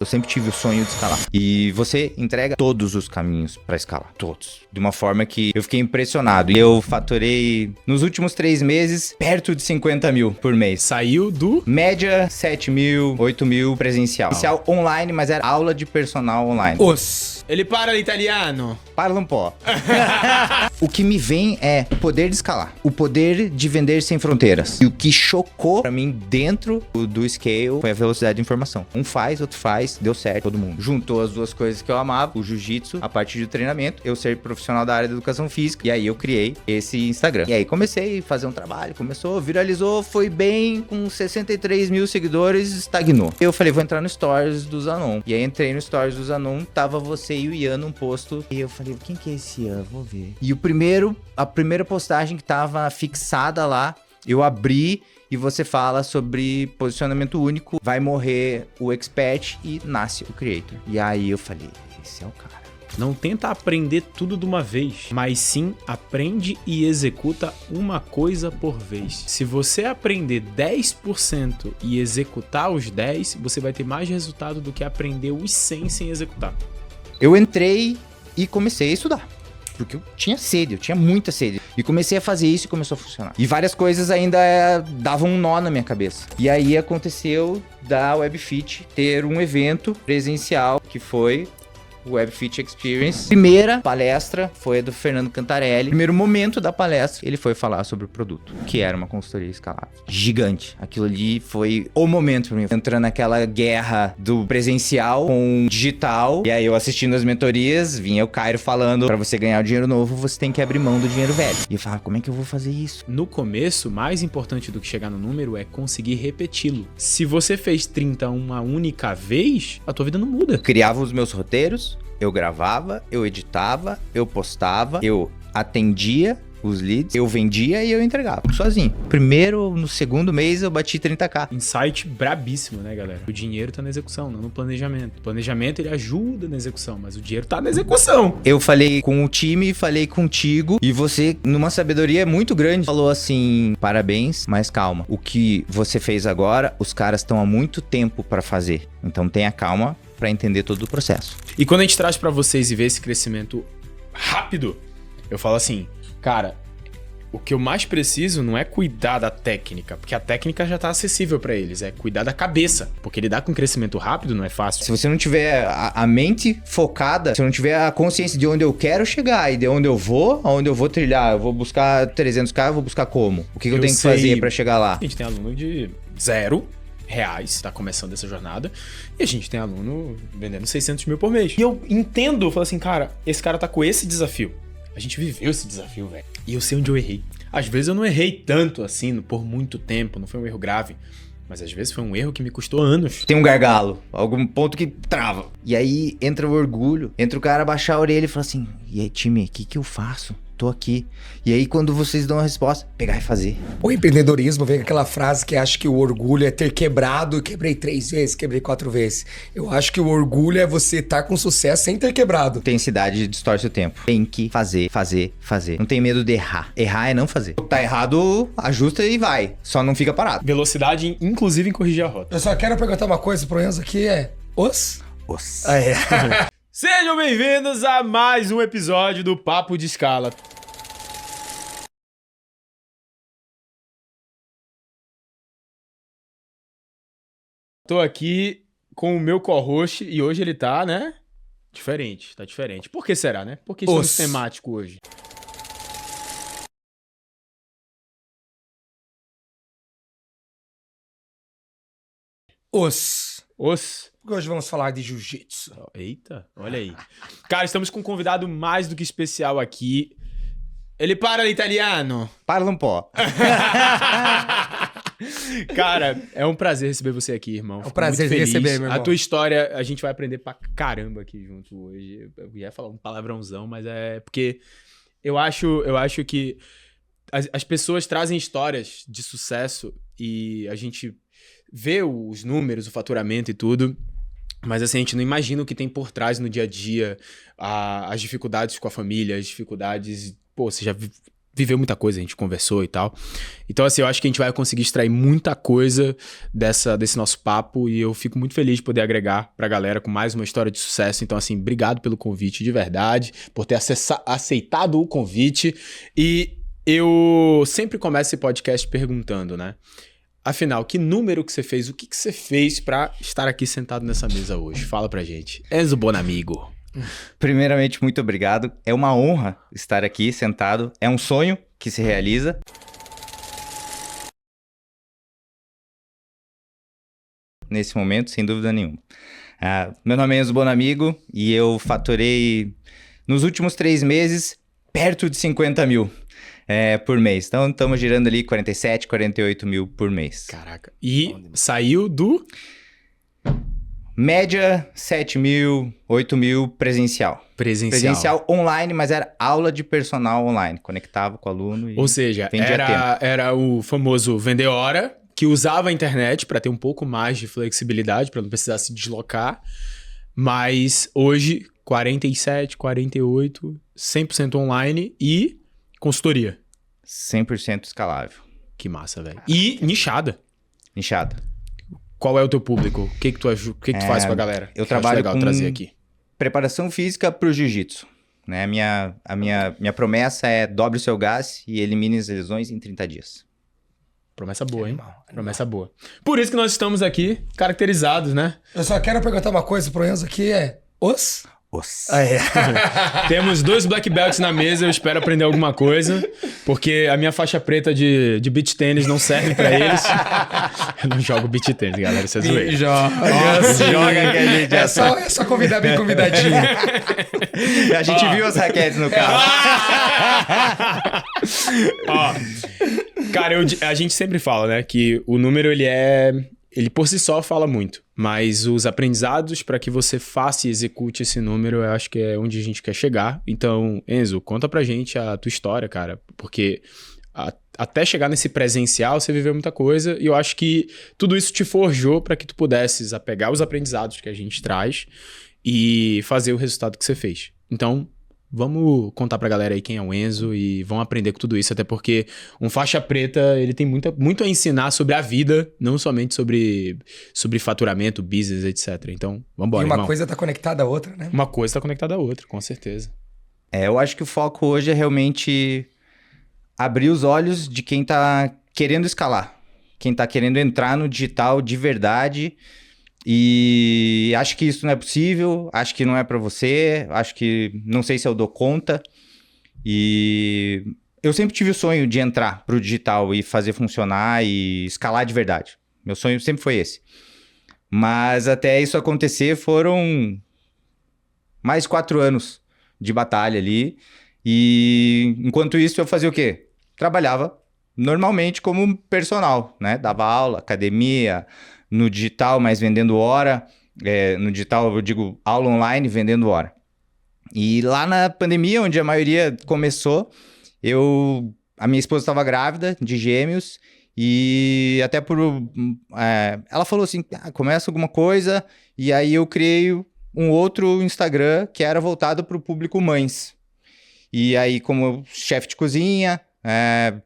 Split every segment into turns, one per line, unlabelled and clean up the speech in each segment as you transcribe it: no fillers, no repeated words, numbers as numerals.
Eu sempre tive o sonho de escalar. E você entrega todos os caminhos pra escalar. Todos. De uma forma que eu fiquei impressionado. E eu faturei, nos últimos 3 meses, perto de 50 mil por mês.
Saiu do...
Média, 7 mil, 8 mil presencial. Presencial online, mas era aula de personal online.
Ele parla italiano.
Parla um pó. O que me vem é o poder de escalar. O poder de vender sem fronteiras. E o que chocou pra mim dentro do scale foi a velocidade de informação. Um faz, outro faz, deu certo, todo mundo. Juntou as duas coisas que eu amava, o jiu-jitsu, a parte de treinamento, eu ser profissional da área da educação física, e aí eu criei esse Instagram. E aí comecei a fazer um trabalho, começou, viralizou, foi bem, com 63 mil seguidores, estagnou. Eu falei, vou entrar no Stories do Zanon. E aí entrei no Stories do Zanon, tava você e o Ian num posto, e eu falei, quem que é esse Ian? Vou ver. E a primeira postagem que tava fixada lá, eu abri e você fala sobre posicionamento único, vai morrer o expert e nasce o creator. E aí eu falei, esse é o cara.
Não tenta aprender tudo de uma vez, mas sim aprende e executa uma coisa por vez. Se você aprender 10% e executar os 10, você vai ter mais resultado do que aprender os 100 sem executar.
Eu entrei e comecei a estudar. Porque eu tinha sede, eu tinha muita sede. E comecei a fazer isso e começou a funcionar. E várias coisas ainda davam um nó na minha cabeça. E aí aconteceu da WebFit ter um evento presencial que foi o WebFit Experience. Primeira palestra foi a do Fernando Cantarelli. Primeiro momento da palestra, ele foi falar sobre o produto, que era uma consultoria escalável. Gigante. Aquilo ali foi o momento pra mim. Entrando naquela guerra do presencial com o digital. E aí eu assistindo as mentorias, vinha o Cairo falando, pra você ganhar o dinheiro novo, você tem que abrir mão do dinheiro velho. E eu falava, como é que eu vou fazer isso?
No começo, mais importante do que chegar no número é conseguir repeti-lo. Se você fez 30 uma única vez, a tua vida não muda.
Eu criava os meus roteiros, eu gravava, eu editava, eu postava, eu atendia os leads, eu vendia e eu entregava, sozinho. No segundo mês eu bati 30k.
Insight brabíssimo, né, galera? O dinheiro tá na execução, não no planejamento. O planejamento, ele ajuda na execução, mas o dinheiro tá na execução.
Eu falei com o time, falei contigo, e você, numa sabedoria muito grande, falou assim, parabéns, mas calma. O que você fez agora, os caras estão há muito tempo pra fazer. Então tenha calma pra entender todo o processo.
E quando a gente traz pra vocês e vê esse crescimento rápido, eu falo assim, cara, o que eu mais preciso não é cuidar da técnica, porque a técnica já tá acessível pra eles, é cuidar da cabeça, porque lidar com crescimento rápido não é fácil.
Se você não tiver a mente focada, se não tiver a consciência de onde eu quero chegar e de onde eu vou trilhar, eu vou buscar 300k, eu vou buscar como? O que eu tenho que fazer pra chegar lá?
A gente tem aluno de R$0, tá começando essa jornada, e a gente tem aluno vendendo 600 mil por mês. E eu entendo, eu falo assim, cara, esse cara tá com esse desafio. A gente viveu esse desafio, velho. E eu sei onde eu errei. Às vezes eu não errei tanto assim, por muito tempo, não foi um erro grave. Mas às vezes foi um erro que me custou anos.
Tem um gargalo, algum ponto que trava. E aí entra o orgulho, entra o cara baixar a orelha e falar assim, e aí time, o que eu faço? Tô aqui. E aí quando vocês dão a resposta, pegar e fazer.
O empreendedorismo vem com aquela frase que acha que o orgulho é ter quebrado, quebrei 3 vezes, quebrei 4 vezes. Eu acho que o orgulho é você estar com sucesso sem ter quebrado.
Intensidade distorce o tempo. Tem que fazer. Não tem medo de errar. Errar é não fazer. Tá errado, ajusta e vai. Só não fica parado.
Velocidade, inclusive em corrigir a rota.
Eu só quero perguntar uma coisa pro Enzo aqui, Os.
Sejam bem-vindos a mais um episódio do Papo de Escala. Tô aqui com o meu co-host e hoje ele tá, né? Diferente, tá diferente. Por que será, né? Por que estamos temático hoje?
Hoje vamos falar de jiu-jitsu.
Eita, olha aí. Cara, estamos com um convidado mais do que especial aqui. Ele parla italiano.
Parla um pó.
Cara, é um prazer receber você aqui, irmão.
É um prazer te receber, meu irmão.
A tua história, a gente vai aprender pra caramba aqui junto hoje. Eu ia falar um palavrãozão, mas é porque eu acho que as pessoas trazem histórias de sucesso e a gente vê os números, o faturamento e tudo, mas assim, a gente não imagina o que tem por trás no dia a dia, as dificuldades com a família, as dificuldades... Pô, você já viveu muita coisa, a gente conversou e tal. Então, assim, eu acho que a gente vai conseguir extrair muita coisa desse nosso papo e eu fico muito feliz de poder agregar pra galera com mais uma história de sucesso. Então, assim, obrigado pelo convite, de verdade, por ter aceitado o convite. E eu sempre começo esse podcast perguntando, né? Afinal, que número que você fez? O que você fez pra estar aqui sentado nessa mesa hoje? Fala pra gente. Enzo Bonamigo.
Primeiramente, muito obrigado. É uma honra estar aqui sentado. É um sonho que se realiza. Nesse momento, sem dúvida nenhuma. Meu nome é Enzo Bonamigo e eu faturei, nos últimos 3 meses, perto de 50 mil por mês. Então, estamos girando ali 47, 48 mil por mês.
Caraca. E saiu do...
Média, 7 mil, 8 mil presencial. Presencial online, mas era aula de personal online. Conectava com o aluno e
Ou seja,
vendia tempo.
era o famoso vender hora, que usava a internet para ter um pouco mais de flexibilidade, para não precisar se deslocar. Mas hoje, 47, 48, 100% online e consultoria.
100% escalável.
Que massa, velho. E nichada.
Nichada.
Qual é o teu público? O que tu faz pra galera?
Eu
Que
trabalho
legal
com
trazer aqui.
preparação física pro jiu-jitsu. Né? A minha promessa é dobre o seu gás e elimine as lesões em 30 dias.
Promessa boa, hein? Promessa boa. Por isso que nós estamos aqui, caracterizados, né?
Eu só quero perguntar uma coisa pro Enzo aqui, os...
Temos 2 black belts na mesa, eu espero aprender alguma coisa, porque a minha faixa preta de beach tênis não serve pra eles. Eu não jogo beach tênis, galera, isso é zoeira.
Joga que a gente
É só convidar bem convidadinho.
A gente viu as raquetes no carro.
Cara, a gente sempre fala, né, que o número ele por si só fala muito, mas os aprendizados para que você faça e execute esse número, eu acho que é onde a gente quer chegar. Então, Enzo, conta pra gente a tua história, cara, porque até chegar nesse presencial você viveu muita coisa e eu acho que tudo isso te forjou para que tu pudesses pegar os aprendizados que a gente traz e fazer o resultado que você fez. Então, vamos contar pra galera aí quem é o Enzo e vão aprender com tudo isso, até porque um faixa preta, ele tem muito a ensinar sobre a vida, não somente sobre faturamento, business, etc. Então, vambora,
E uma
irmão.
coisa tá conectada à outra, né?
Uma coisa tá conectada à outra, com certeza.
Eu acho que o foco hoje é realmente abrir os olhos de quem tá querendo escalar. Quem tá querendo entrar no digital de verdade e acho que isso não é possível, acho que não é pra você, acho que não sei se eu dou conta. E eu sempre tive o sonho de entrar pro digital e fazer funcionar e escalar de verdade. Meu sonho sempre foi esse. Mas até isso acontecer foram mais 4 anos de batalha ali. E enquanto isso eu fazia o quê? Trabalhava normalmente como personal, né? Dava aula, academia, no digital, mas vendendo hora. No digital eu digo aula online, vendendo hora. E lá na pandemia, onde a maioria começou, a minha esposa estava grávida de gêmeos e até ela falou assim, começa alguma coisa, e aí eu criei um outro Instagram que era voltado para o público mães. E aí, como chefe de cozinha,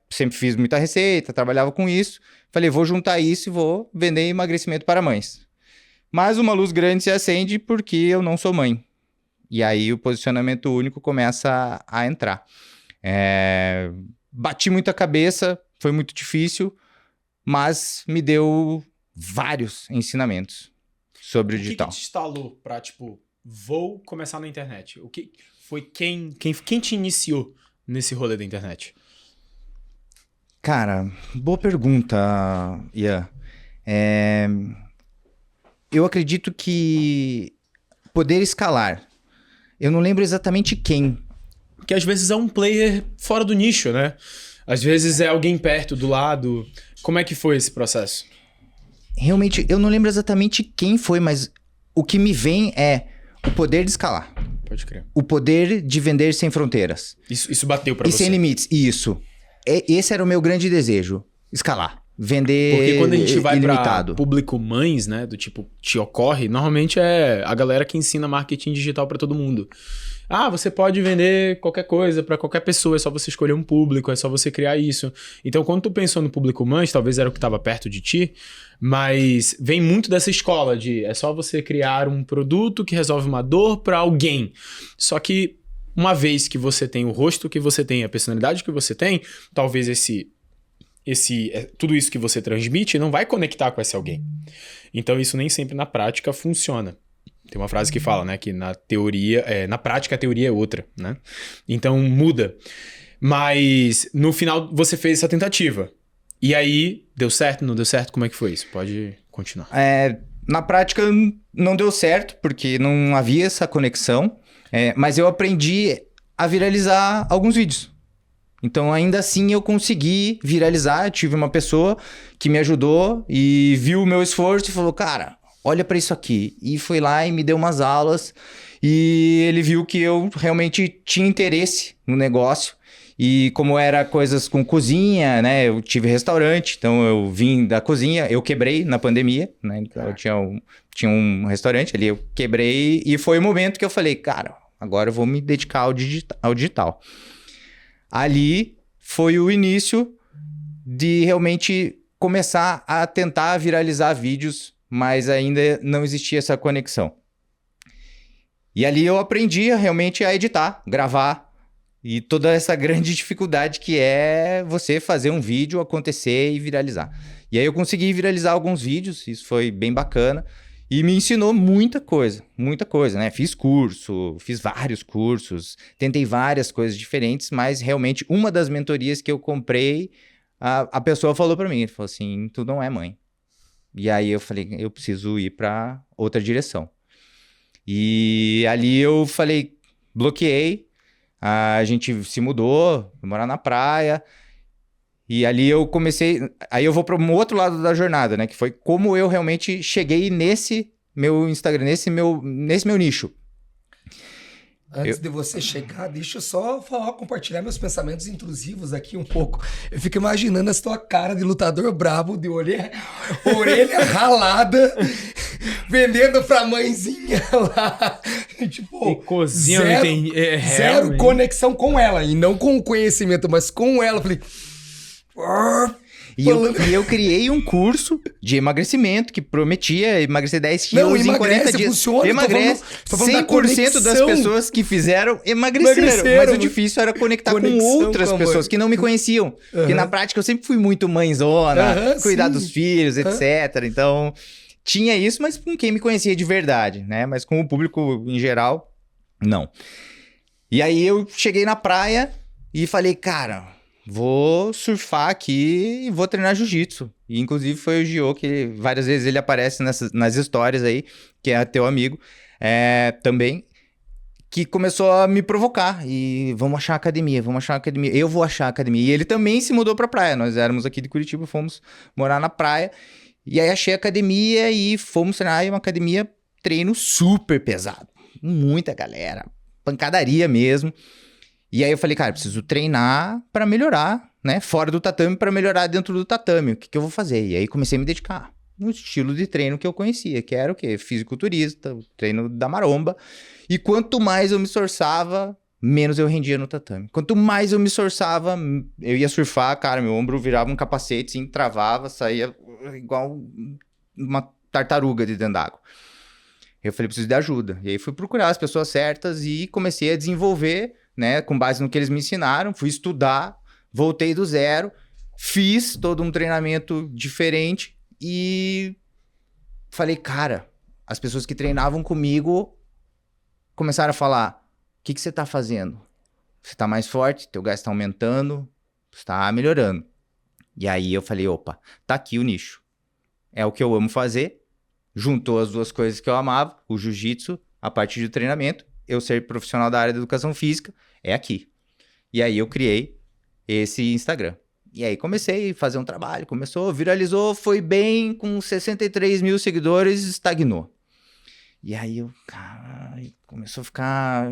sempre fiz muita receita, trabalhava com isso, falei, vou juntar isso e vou vender emagrecimento para mães. Mas uma luz grande se acende porque eu não sou mãe. E aí o posicionamento único começa a entrar. Bati muita cabeça, foi muito difícil, mas me deu vários ensinamentos sobre o digital.
O que te instalou pra, vou começar na internet? O que foi quem te iniciou nesse rolê da internet?
Cara, boa pergunta, Ian. Eu acredito que poder escalar. Eu não lembro exatamente quem.
Que às vezes é um player fora do nicho, né? Às vezes é alguém perto, do lado. Como é que foi esse processo?
Realmente, eu não lembro exatamente quem foi, mas o que me vem é o poder de escalar.
Pode crer.
O poder de vender sem fronteiras.
Isso bateu pra
E
você.
sem limites, isso. Esse era o meu grande desejo, escalar. Vender
Porque quando a gente vai
ilimitado.
pra público mães, né, do tipo, te ocorre, normalmente é a galera que ensina marketing digital pra todo mundo. você pode vender qualquer coisa pra qualquer pessoa, é só você escolher um público, é só você criar isso. Então, quando tu pensou no público mães, talvez era o que estava perto de ti, mas vem muito dessa escola de é só você criar um produto que resolve uma dor pra alguém. Só que uma vez que você tem o rosto que você tem, a personalidade que você tem, talvez tudo isso que você transmite não vai conectar com esse alguém. Então isso nem sempre na prática funciona. Tem uma frase que fala, né, que na prática a teoria é outra, né? Então muda. Mas no final você fez essa tentativa. E aí, deu certo, não deu certo? Como é que foi isso? Pode continuar.
Na prática não deu certo, porque não havia essa conexão, mas eu aprendi a viralizar alguns vídeos. Então, ainda assim, eu consegui viralizar. Eu tive uma pessoa que me ajudou e viu o meu esforço e falou, cara, olha pra isso aqui. E foi lá e me deu umas aulas. E ele viu que eu realmente tinha interesse no negócio. E como era coisas com cozinha, né? Eu tive restaurante, então eu vim da cozinha. Eu quebrei na pandemia, né? Então, eu tinha um restaurante ali, eu quebrei. E foi o momento que eu falei, cara, agora eu vou me dedicar ao digital. Ali foi o início de realmente começar a tentar viralizar vídeos, mas ainda não existia essa conexão. E ali eu aprendi realmente a editar, gravar, e toda essa grande dificuldade que é você fazer um vídeo acontecer e viralizar. E aí eu consegui viralizar alguns vídeos, isso foi bem bacana. E me ensinou muita coisa, né? Fiz curso, fiz vários cursos, tentei várias coisas diferentes, mas realmente uma das mentorias que eu comprei, a pessoa falou pra mim, falou assim, tu não é mãe. E aí eu falei, eu preciso ir pra outra direção. E ali eu falei, bloqueei, a gente se mudou, fui morar na praia. E ali eu comecei... Aí eu vou para um outro lado da jornada, né? Que foi como eu realmente cheguei nesse meu Instagram, nesse meu nicho.
Antes de você chegar, deixa eu só compartilhar meus pensamentos intrusivos aqui um pouco. Eu fico imaginando essa tua cara de lutador brabo, de orelha ralada, vendendo pra mãezinha lá. Tipo,
cozinha,
zero conexão com ela. E não com o conhecimento, mas com ela. Falei...
E eu criei um curso de emagrecimento que prometia emagrecer 10 quilos em 40 dias.
Funciona,
emagrece.
Tô falando
100% das pessoas que fizeram emagreceram. Mas o difícil era conectar com outras pessoas que não me conheciam. Porque na prática eu sempre fui muito mãezona, cuidar dos filhos, etc. Então tinha isso, mas com quem me conhecia de verdade, né? Mas com o público em geral, não. E aí eu cheguei na praia e falei, cara... Vou surfar aqui e vou treinar jiu-jitsu. E inclusive foi o Gio que várias vezes ele aparece nas histórias aí, que é teu amigo também, que começou a me provocar. E vamos achar academia. Eu vou achar academia. E ele também se mudou pra praia. Nós éramos aqui de Curitiba, fomos morar na praia. E aí achei a academia e fomos treinar em uma academia, treino super pesado. Muita galera, pancadaria mesmo. E aí eu falei, cara, preciso treinar pra melhorar, né? Fora do tatame pra melhorar dentro do tatame. O que eu vou fazer? E aí comecei a me dedicar no estilo de treino que eu conhecia, que era o quê? Fisiculturista, treino da maromba. E quanto mais eu me esforçava, menos eu rendia no tatame. Quanto mais eu me esforçava, eu ia surfar, cara, meu ombro virava um capacete, assim, travava, saía igual uma tartaruga de dentro d'água. Eu falei, preciso de ajuda. E aí fui procurar as pessoas certas e comecei a desenvolver... né, com base no que eles me ensinaram, fui estudar, voltei do zero, fiz todo um treinamento diferente e falei, cara, as pessoas que treinavam comigo começaram a falar, o que você tá fazendo? Você tá mais forte, teu gás tá aumentando, você tá melhorando. E aí eu falei, opa, tá aqui o nicho. É o que eu amo fazer, juntou as duas coisas que eu amava, o jiu-jitsu, a parte de treinamento, eu ser profissional da área da educação física, é aqui. E aí eu criei esse Instagram. E aí comecei a fazer um trabalho, viralizou, foi bem, com 63 mil seguidores, estagnou. E aí começou a ficar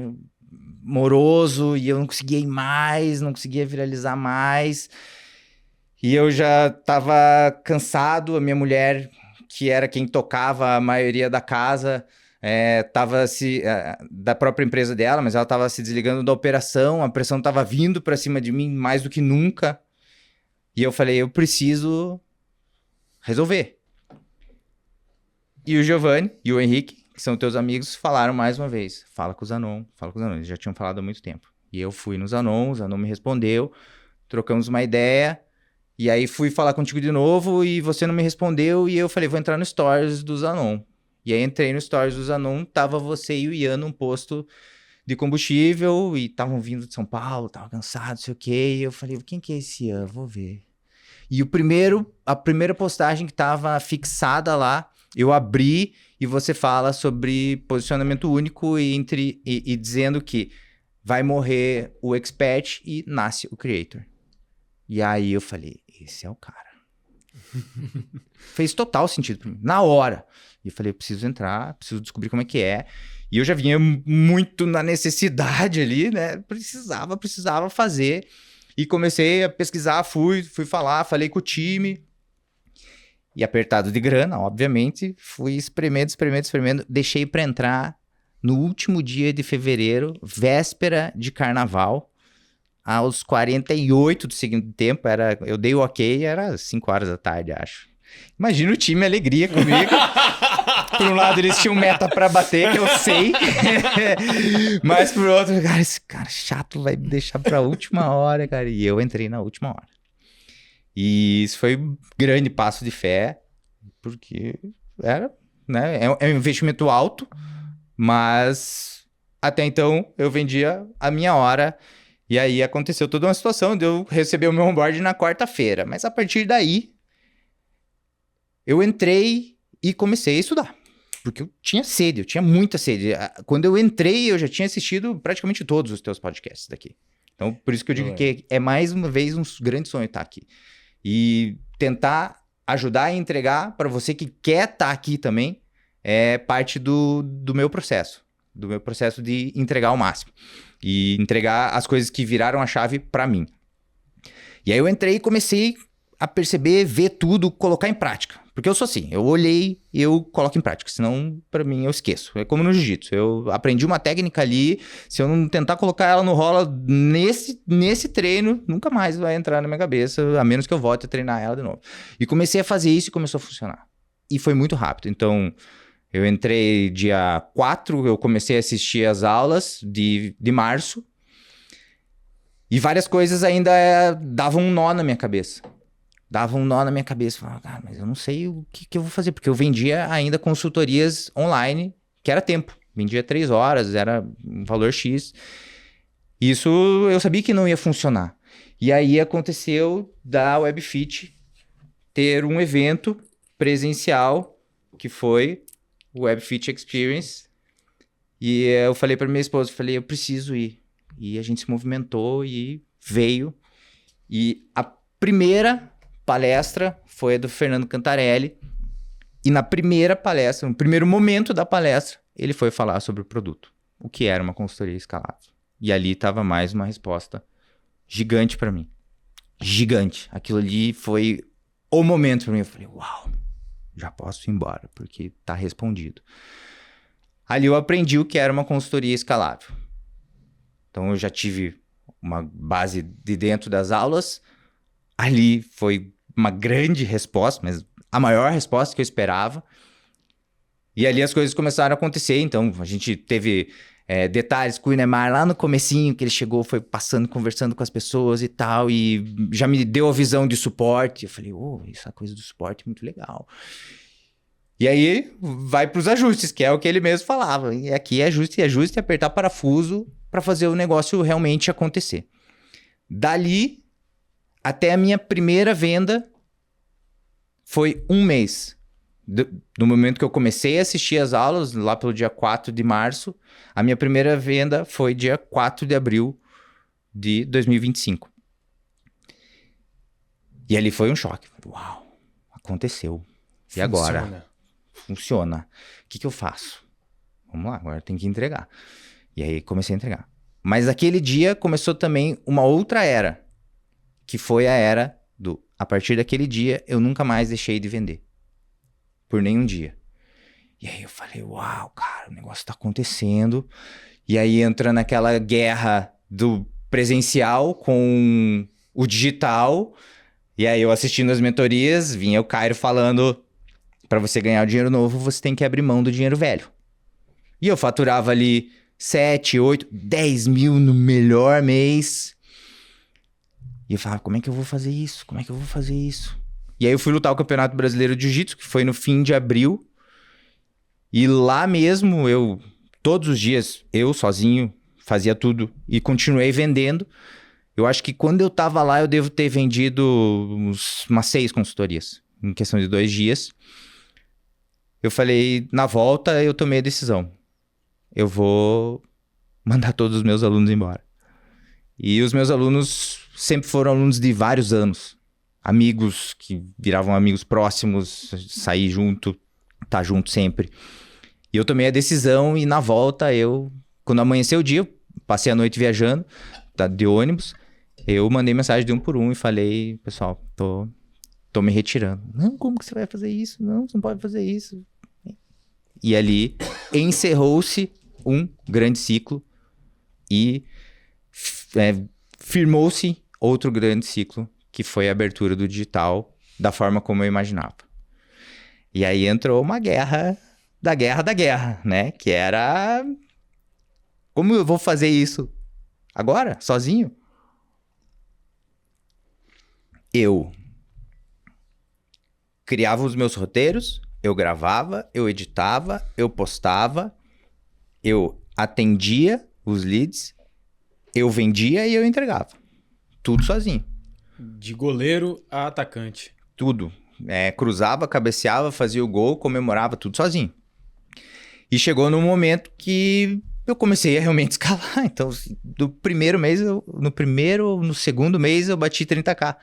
moroso, e eu não conseguia ir mais, não conseguia viralizar mais. E eu já tava cansado, a minha mulher, que era quem tocava a maioria da casa... da própria empresa dela, mas ela tava se desligando da operação, a pressão tava vindo pra cima de mim mais do que nunca. E eu falei, eu preciso resolver. E o Giovanni e o Henrique, que são teus amigos, falaram mais uma vez, fala com o Zanon, eles já tinham falado há muito tempo. E eu fui no Zanon, o Zanon me respondeu, trocamos uma ideia, e aí fui falar contigo de novo, e você não me respondeu, e eu falei, vou entrar no Stories do Zanon. E aí entrei no Stories do Zanon, tava você e o Ian num posto de combustível, e estavam vindo de São Paulo, tava cansado, não sei o quê, e eu falei, quem que é esse Ian? Vou ver. E a primeira postagem que tava fixada lá, eu abri, e você fala sobre posicionamento único e dizendo que vai morrer o expert e nasce o creator. E aí eu falei, esse é o cara. Fez total sentido pra mim, na hora. E eu falei, eu preciso entrar, preciso descobrir como é que é. E eu já vinha muito na necessidade ali, né? Precisava fazer. E comecei a pesquisar, fui falar, falei com o time. E apertado de grana, obviamente, fui espremendo. Deixei pra entrar no último dia de fevereiro, véspera de carnaval. Aos 48 do segundo tempo, eu dei o ok, era 5 horas da tarde, acho. Imagina o time, alegria comigo. Por um lado, eles tinham meta pra bater, que eu sei. Mas por outro, cara, esse cara chato vai me deixar pra última hora, cara. E eu entrei na última hora. E isso foi um grande passo de fé, porque era, né, é um investimento alto, mas até então eu vendia a minha hora. E aí aconteceu toda uma situação de eu receber o meu onboard na quarta-feira. Mas a partir daí, eu entrei e comecei a estudar. Porque eu tinha sede, eu tinha muita sede. Quando eu entrei, eu já tinha assistido praticamente todos os teus podcasts daqui. Então, por isso que eu digo que é mais uma vez um grande sonho estar aqui. E tentar ajudar e entregar para você que quer estar aqui também é parte do meu processo. Do meu processo de entregar ao máximo. E entregar as coisas que viraram a chave para mim. E aí eu entrei e comecei a perceber, ver tudo, colocar em prática. Porque eu sou assim, eu olhei e eu coloco em prática, senão para mim eu esqueço. É como no jiu-jitsu, eu aprendi uma técnica ali, se eu não tentar colocar ela no rola nesse treino, nunca mais vai entrar na minha cabeça, a menos que eu volte a treinar ela de novo. E comecei a fazer isso e começou a funcionar. E foi muito rápido, então eu entrei dia 4, eu comecei a assistir as aulas de março, e várias coisas ainda davam um nó na minha cabeça. Falava, cara, mas eu não sei o que eu vou fazer, porque eu vendia ainda consultorias online, que era tempo. Vendia 3 horas, era um valor X. Isso eu sabia que não ia funcionar. E aí aconteceu da WebFit ter um evento presencial, que foi o WebFit Experience. E eu falei para minha esposa, eu preciso ir. E a gente se movimentou e veio. E a primeira palestra foi a do Fernando Cantarelli, e na primeira palestra, no primeiro momento da palestra, ele foi falar sobre o produto, o que era uma consultoria escalável. E ali estava mais uma resposta gigante para mim. Gigante. Aquilo ali foi o momento para mim. Eu falei, uau, já posso ir embora, porque tá respondido. Ali eu aprendi o que era uma consultoria escalável. Então eu já tive uma base de dentro das aulas. Ali foi uma grande resposta, mas a maior resposta que eu esperava. E ali as coisas começaram a acontecer. Então, a gente teve detalhes com o Inemar lá no comecinho, que ele chegou, foi passando, conversando com as pessoas e tal, e já me deu a visão de suporte. Eu falei, essa coisa do suporte é muito legal. E aí, vai para os ajustes, que é o que ele mesmo falava. E aqui é ajuste, apertar parafuso para fazer o negócio realmente acontecer. Dali até a minha primeira venda foi 1 mês. No momento que eu comecei a assistir as aulas, lá pelo dia 4 de março, a minha primeira venda foi dia 4 de abril de 2025. E ali foi um choque. Uau, aconteceu. E agora? Funciona. O que eu faço? Vamos lá, agora tem que entregar. E aí comecei a entregar. Mas aquele dia começou também uma outra era, que foi a era a partir daquele dia, eu nunca mais deixei de vender. Por nenhum dia. E aí eu falei, uau, cara, o negócio tá acontecendo. E aí entra naquela guerra do presencial com o digital. E aí eu assistindo as mentorias, vinha o Cairo falando, para você ganhar o dinheiro novo, você tem que abrir mão do dinheiro velho. E eu faturava ali 7, 8, 10 mil no melhor mês. E eu falava, como é que eu vou fazer isso? Como é que eu vou fazer isso? E aí eu fui lutar o Campeonato Brasileiro de Jiu-Jitsu, que foi no fim de abril. E lá mesmo, todos os dias, eu sozinho, fazia tudo e continuei vendendo. Eu acho que quando eu tava lá, eu devo ter vendido umas 6 consultorias, em questão de 2 dias. Eu falei, na volta, eu tomei a decisão. Eu vou mandar todos os meus alunos embora. E os meus alunos sempre foram alunos de vários anos. Amigos que viravam amigos próximos, sair junto, tá junto sempre. E eu tomei a decisão e na volta quando amanheceu o dia, eu passei a noite viajando, de ônibus, eu mandei mensagem de um por um e falei, pessoal, tô me retirando. Não, como que você vai fazer isso? Não, você não pode fazer isso. E ali encerrou-se um grande ciclo e firmou-se outro grande ciclo, que foi a abertura do digital da forma como eu imaginava. E aí entrou uma guerra da guerra, né? Que era... Como eu vou fazer isso agora, sozinho? Eu criava os meus roteiros, eu gravava, eu editava, eu postava, eu atendia os leads, eu vendia e eu entregava. Tudo sozinho.
De goleiro a atacante.
Tudo. Cruzava, cabeceava, fazia o gol, comemorava, tudo sozinho. E chegou num momento que eu comecei a realmente escalar. Então, do primeiro mês, no segundo mês, eu bati 30k.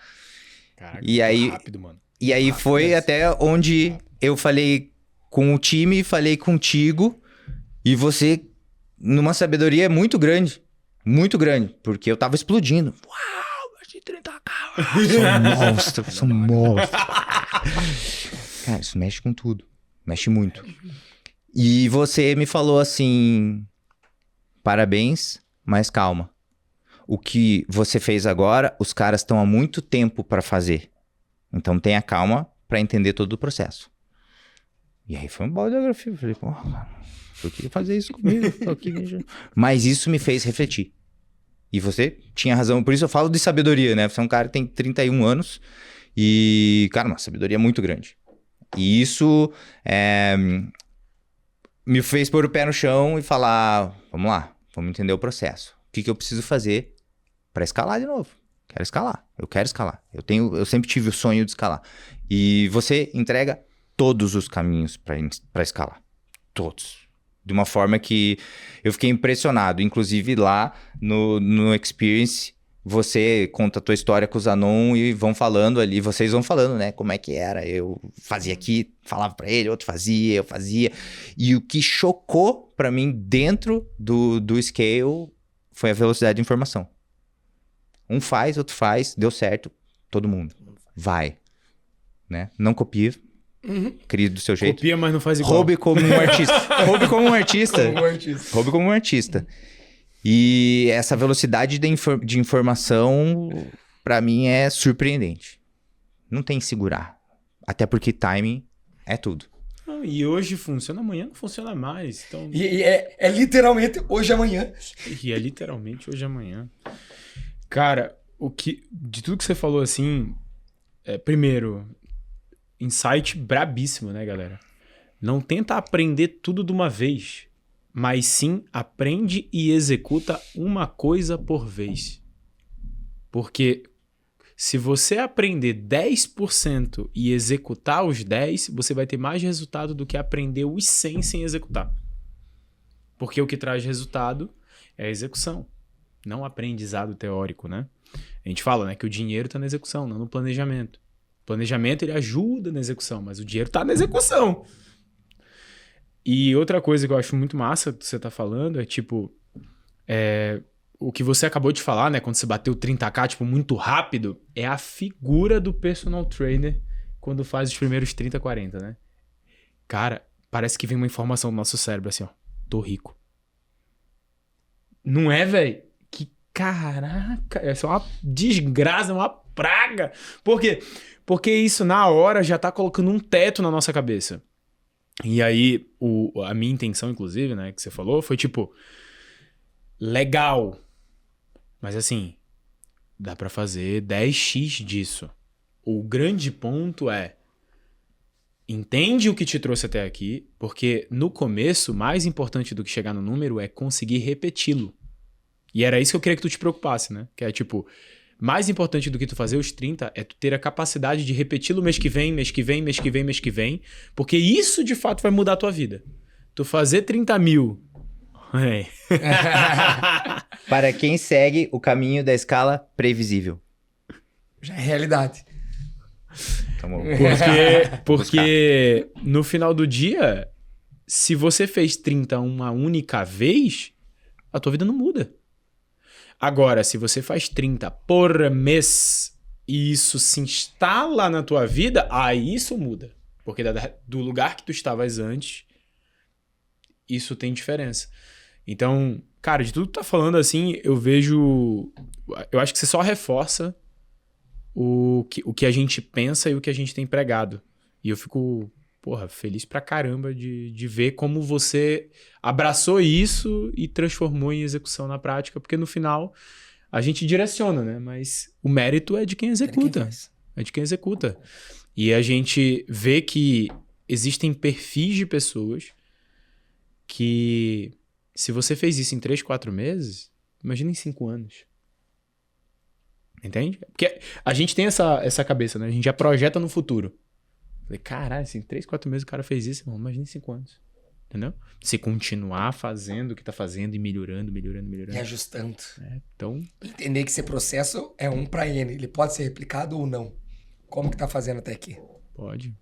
Caraca,
e aí,
rápido, mano.
E aí foi até onde eu falei com o time, falei contigo, e você, numa sabedoria muito grande, porque eu tava explodindo. Uau, bati 30k, sou um monstro. Cara, isso mexe com tudo, mexe muito. E você me falou assim, parabéns, mas calma. O que você fez agora, os caras estão há muito tempo para fazer. Então tenha calma para entender todo o processo. E aí foi um balde de grafia. Eu falei, porra, eu queria fazer isso comigo. Tô aqui, mas isso me fez refletir. E você tinha razão. Por isso eu falo de sabedoria, né? Você é um cara que tem 31 anos e, cara, uma sabedoria muito grande. E isso me fez pôr o pé no chão e falar, vamos lá, vamos entender o processo. O que eu preciso fazer para escalar de novo? Quero escalar, eu quero escalar. Eu sempre tive o sonho de escalar. E você entrega todos os caminhos para escalar. Todos. De uma forma que eu fiquei impressionado. Inclusive lá no Experience, você conta a tua história com o Zanon e vão falando ali, vocês vão falando, né? Como é que era. Eu fazia aqui, falava para ele, outro fazia, eu fazia. E o que chocou para mim dentro do Scale foi a velocidade de informação. Um faz, outro faz, deu certo, todo mundo. Vai. Né? Não copia. Crie do seu jeito.
Copia, mas não faz igual.
Roube como um artista. Roube como um artista. Roube como um artista. E essa velocidade de informação, pra mim, é surpreendente. Não tem que segurar. Até porque timing é tudo.
E hoje funciona, amanhã não funciona mais. Então...
E é literalmente hoje e amanhã.
E é literalmente hoje e amanhã. Cara, de tudo que você falou assim, primeiro, insight brabíssimo, né, galera? Não tenta aprender tudo de uma vez, mas sim aprende e executa uma coisa por vez. Porque se você aprender 10% e executar os 10%, você vai ter mais resultado do que aprender os 100 sem executar. Porque o que traz resultado é a execução. Não aprendizado teórico, né? A gente fala, né, que o dinheiro está na execução, não no planejamento. O planejamento, ele ajuda na execução, mas o dinheiro está na execução. E outra coisa que eu acho muito massa que você tá falando é, tipo, o que você acabou de falar, né, quando você bateu 30k, tipo, muito rápido, é a figura do personal trainer quando faz os primeiros 30, 40, né? Cara, parece que vem uma informação do nosso cérebro assim, ó. Tô rico. Não é, velho? Que caraca, essa é uma desgraça, uma praga. Por quê? Porque isso na hora já tá colocando um teto na nossa cabeça. E aí, a minha intenção, inclusive, né, que você falou, foi tipo, legal. Mas assim, dá pra fazer 10x disso. O grande ponto é, entende o que te trouxe até aqui, porque no começo, mais importante do que chegar no número é conseguir repeti-lo. E era isso que eu queria que tu te preocupasse, né? Que é tipo, mais importante do que tu fazer os 30 é tu ter a capacidade de repeti-lo mês que vem, mês que vem, mês que vem, mês que vem, porque isso de fato vai mudar a tua vida. Tu fazer 30 mil...
Para quem segue o caminho da escala previsível.
Já é realidade.
Porque no final do dia, se você fez 30 uma única vez, a tua vida não muda. Agora, se você faz 30 por mês e isso se instala na tua vida, aí isso muda. Porque do lugar que tu estavas antes, isso tem diferença. Então, cara, de tudo que tu tá falando assim, eu acho que você só reforça o que a gente pensa e o que a gente tem pregado. E eu fico, feliz pra caramba de ver como você abraçou isso e transformou em execução na prática, porque no final a gente direciona, né? Mas o mérito é de quem executa. É de quem executa. E a gente vê que existem perfis de pessoas que, se você fez isso em 3, 4 meses, imagina em 5 anos. Entende? Porque a gente tem essa cabeça, né? A gente já projeta no futuro. Falei, caralho, assim, 3, 4 meses o cara fez isso, irmão, imagina em 5 anos. Entendeu? Se continuar fazendo o que tá fazendo e melhorando.
E ajustando.
Então...
Entender que esse processo é um para N. Ele pode ser replicado ou não. Como que tá fazendo até aqui?
Pode.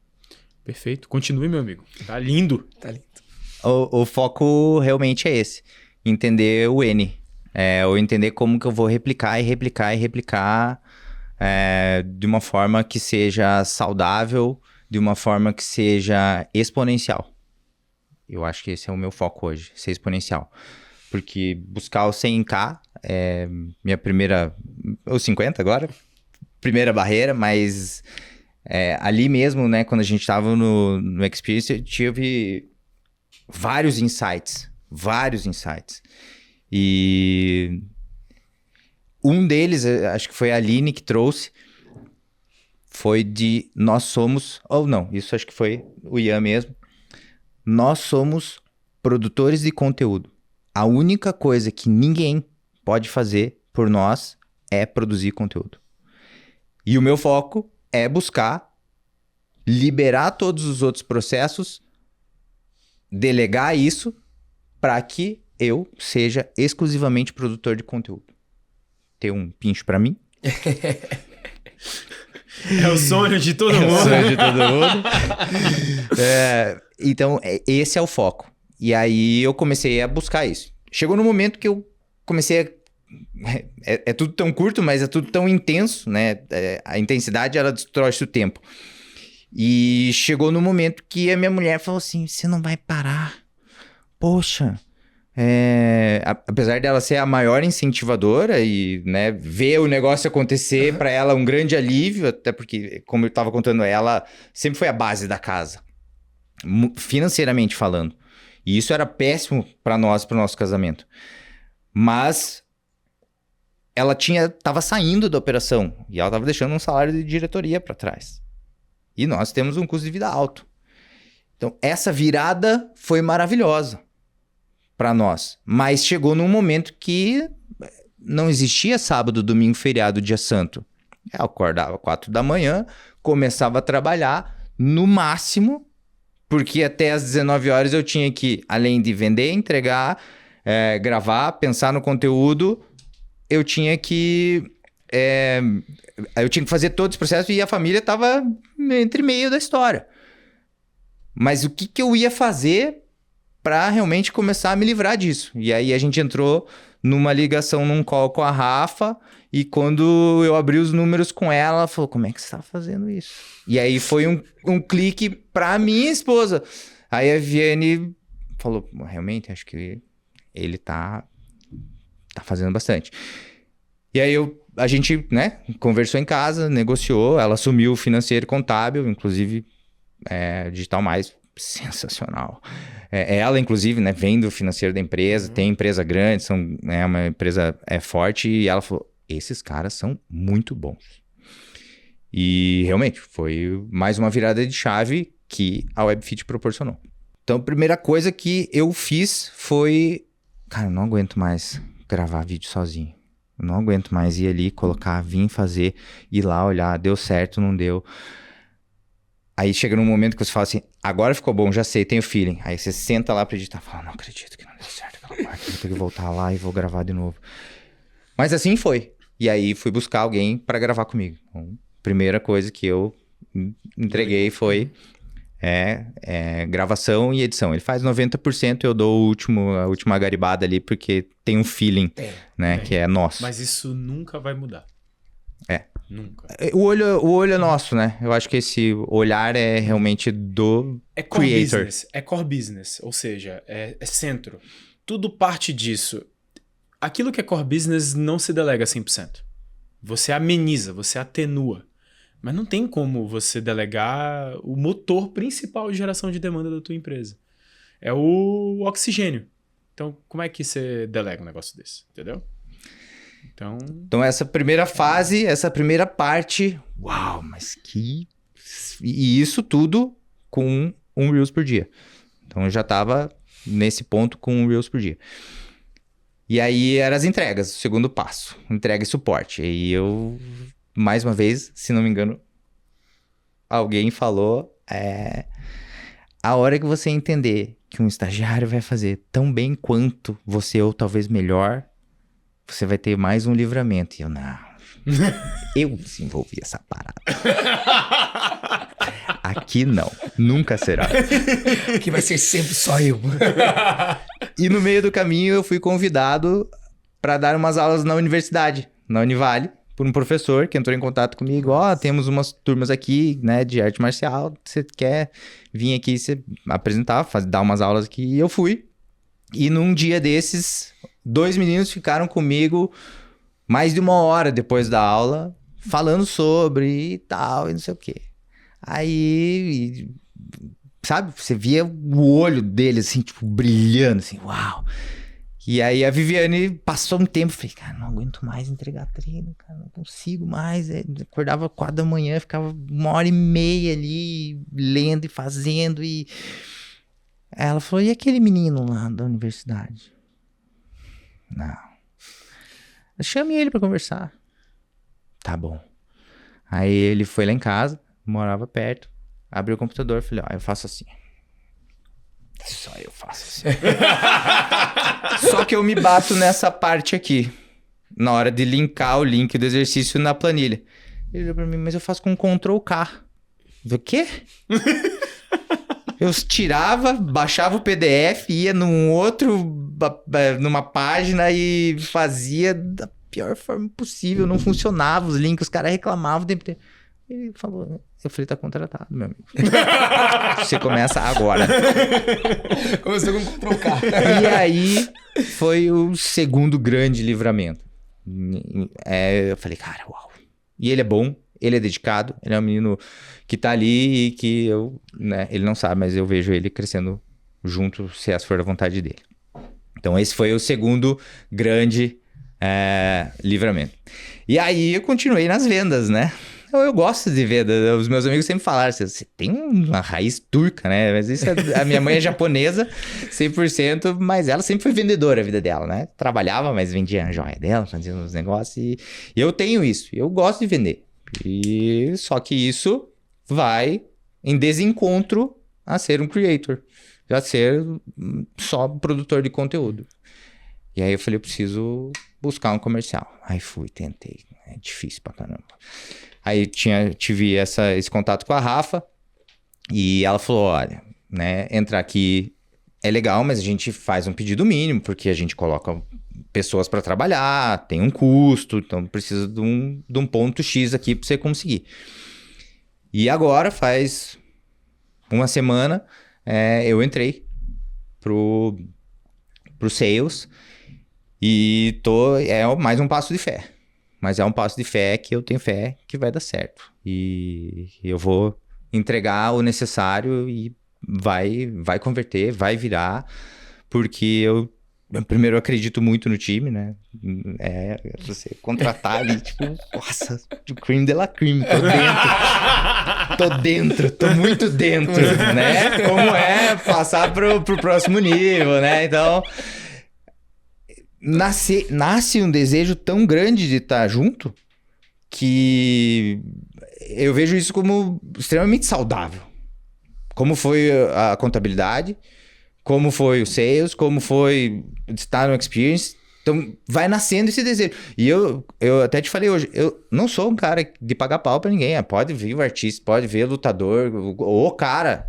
Perfeito. Continue, meu amigo. Tá lindo.
Tá lindo.
O foco realmente é esse. Entender o N. Ou entender como que eu vou replicar de uma forma que seja saudável, de uma forma que seja exponencial. Eu acho que esse é o meu foco hoje, ser exponencial. Porque buscar o 100K é minha primeira... Ou 50 agora? Primeira barreira, mas ali mesmo, né, quando a gente estava no Experience, eu tive vários insights. E um deles, acho que foi a Aline que trouxe, foi de nós somos... Ou não, isso acho que foi o Ian mesmo. Nós somos produtores de conteúdo. A única coisa que ninguém pode fazer por nós é produzir conteúdo. E o meu foco é buscar liberar todos os outros processos, delegar isso para que eu seja exclusivamente produtor de conteúdo. Ter um pincho para mim.
É o sonho de todo mundo.
É o sonho de todo mundo. Então, esse é o foco. E aí eu comecei a buscar isso. Chegou no momento que eu comecei a... É tudo tão curto, mas é tudo tão intenso, né? A intensidade, ela destrói o tempo. E chegou no momento que a minha mulher falou assim, você não vai parar. Poxa... apesar dela ser a maior incentivadora e, né, ver o negócio acontecer, para ela um grande alívio, até porque, como eu estava contando, ela sempre foi a base da casa, financeiramente falando. E isso era péssimo para nós, para o nosso casamento. Mas ela estava saindo da operação e ela estava deixando um salário de diretoria para trás. E nós temos um custo de vida alto. Então, essa virada foi maravilhosa para nós, mas chegou num momento que não existia sábado, domingo, feriado, dia santo. Eu acordava 4 da manhã, começava a trabalhar no máximo, porque até às 19 horas eu tinha que, além de vender, entregar, gravar, pensar no conteúdo, eu tinha que fazer todo esse processo e a família estava entre meio da história. Mas o que eu ia fazer para realmente começar a me livrar disso? E aí a gente entrou numa ligação, num call com a Rafa, e quando eu abri os números com ela, ela falou, como é que você tá fazendo isso? E aí foi um clique para minha esposa. Aí a Viviane falou, realmente, acho que ele tá fazendo bastante. E aí a gente, né, conversou em casa, negociou, ela assumiu o financeiro e contábil, inclusive Digital Mais, sensacional. Ela, inclusive, né, vem do financeiro da empresa, tem empresa grande, uma empresa forte, e ela falou, esses caras são muito bons. E realmente, foi mais uma virada de chave que a WebFit proporcionou. Então, a primeira coisa que eu fiz foi, cara, eu não aguento mais gravar vídeo sozinho. Eu não aguento mais ir ali, colocar, vir fazer, ir lá olhar, deu certo, não deu. Aí chega num momento que você fala assim, agora ficou bom, já sei, tenho feeling. Aí você senta lá pra editar, fala, não acredito que não deu certo aquela parte, vou ter que voltar lá e vou gravar de novo. Mas assim foi. E aí fui buscar alguém pra gravar comigo. Então, primeira coisa que eu entreguei foi gravação e edição. Ele faz 90%, eu dou a última garibada ali, porque tem um feeling, que é nosso.
Mas isso nunca vai mudar. Nunca.
O olho é nosso, né? Eu acho que esse olhar é realmente do creator.
É core business, ou seja, é centro. Tudo parte disso. Aquilo que é core business não se delega 100%. Você ameniza, você atenua. Mas não tem como você delegar o motor principal de geração de demanda da tua empresa. É o oxigênio. Então, como é que você delega um negócio desse? Entendeu?
Então essa primeira fase, essa primeira parte, uau, mas que... E isso tudo com um Reels por dia. Então eu já tava nesse ponto com um Reels por dia. E aí eram as entregas, o segundo passo, entrega e suporte. E aí eu, mais uma vez, se não me engano, alguém falou, a hora que você entender que um estagiário vai fazer tão bem quanto você, ou talvez melhor, você vai ter mais um livramento. E eu, não. Eu desenvolvi essa parada. Aqui não. Nunca será.
Aqui vai ser sempre só eu.
E no meio do caminho eu fui convidado para dar umas aulas na universidade, na Univale, por um professor que entrou em contato comigo. Temos umas turmas aqui, né, de arte marcial. Você quer vir aqui se apresentar, dar umas aulas aqui? E eu fui. E num dia desses... 2 meninos ficaram comigo mais de 1 hora depois da aula, falando sobre e tal, e não sei o quê. Aí, sabe, você via o olho deles, assim, tipo, brilhando, assim, uau. E aí a Viviane passou um tempo, falei, cara, não aguento mais entregar treino, cara, não consigo mais. Acordava 4 da manhã, ficava 1h30 ali, lendo e fazendo, e... Aí ela falou, e aquele menino lá da universidade? Não. Chame ele pra conversar. Tá bom. Aí ele foi lá em casa, morava perto, abriu o computador, falei, eu faço assim. Só eu faço assim. Só que eu me bato nessa parte aqui, na hora de linkar o link do exercício na planilha. Ele olhou pra mim, mas eu faço com Ctrl K. Eu, o quê? Eu tirava, baixava o PDF, ia numa página e fazia da pior forma possível. Não funcionava os links, os caras reclamavam o tempo inteiro. Ele falou, eu falei, tá contratado, meu amigo. Você começa agora.
Começou com Ctrl K.
E aí foi o segundo grande livramento. Eu falei, cara, uau. E ele é bom. Ele é dedicado, ele é um menino que tá ali e que eu, né, ele não sabe, mas eu vejo ele crescendo junto, se essa for a vontade dele. Então esse foi o segundo grande livramento. E aí eu continuei nas vendas, né? Eu gosto de venda, os meus amigos sempre falaram, você tem uma raiz turca, né? Mas isso a minha mãe é japonesa, 100%, mas ela sempre foi vendedora a vida dela, né? Trabalhava, mas vendia a joia dela, fazia uns negócios e eu tenho isso, eu gosto de vender. E só que isso vai em desencontro a ser um creator, a ser só produtor de conteúdo. E aí eu falei, eu preciso buscar um comercial. Aí fui, tentei, é difícil pra caramba. Aí tive esse contato com a Rafa e ela falou, olha, né, entrar aqui é legal, mas a gente faz um pedido mínimo, porque a gente coloca pessoas para trabalhar, tem um custo, então precisa de um ponto X aqui para você conseguir. E agora faz uma semana, eu entrei pro Sales e é mais um passo de fé. Mas é um passo de fé que eu tenho fé que vai dar certo. E eu vou entregar o necessário e vai converter, vai virar, porque eu primeiro acredito muito no time, né? Você contratar ali, tipo, nossa, o creme de la creme, tô muito dentro, né? Como é passar pro próximo nível, né? Então, nasce um desejo tão grande de estar junto que eu vejo isso como extremamente saudável. Como foi a contabilidade, como foi o sales, como foi estar no experience. Então, vai nascendo esse desejo. E eu até te falei hoje, eu não sou um cara de pagar pau pra ninguém. Pode vir o artista, pode vir o lutador, o cara,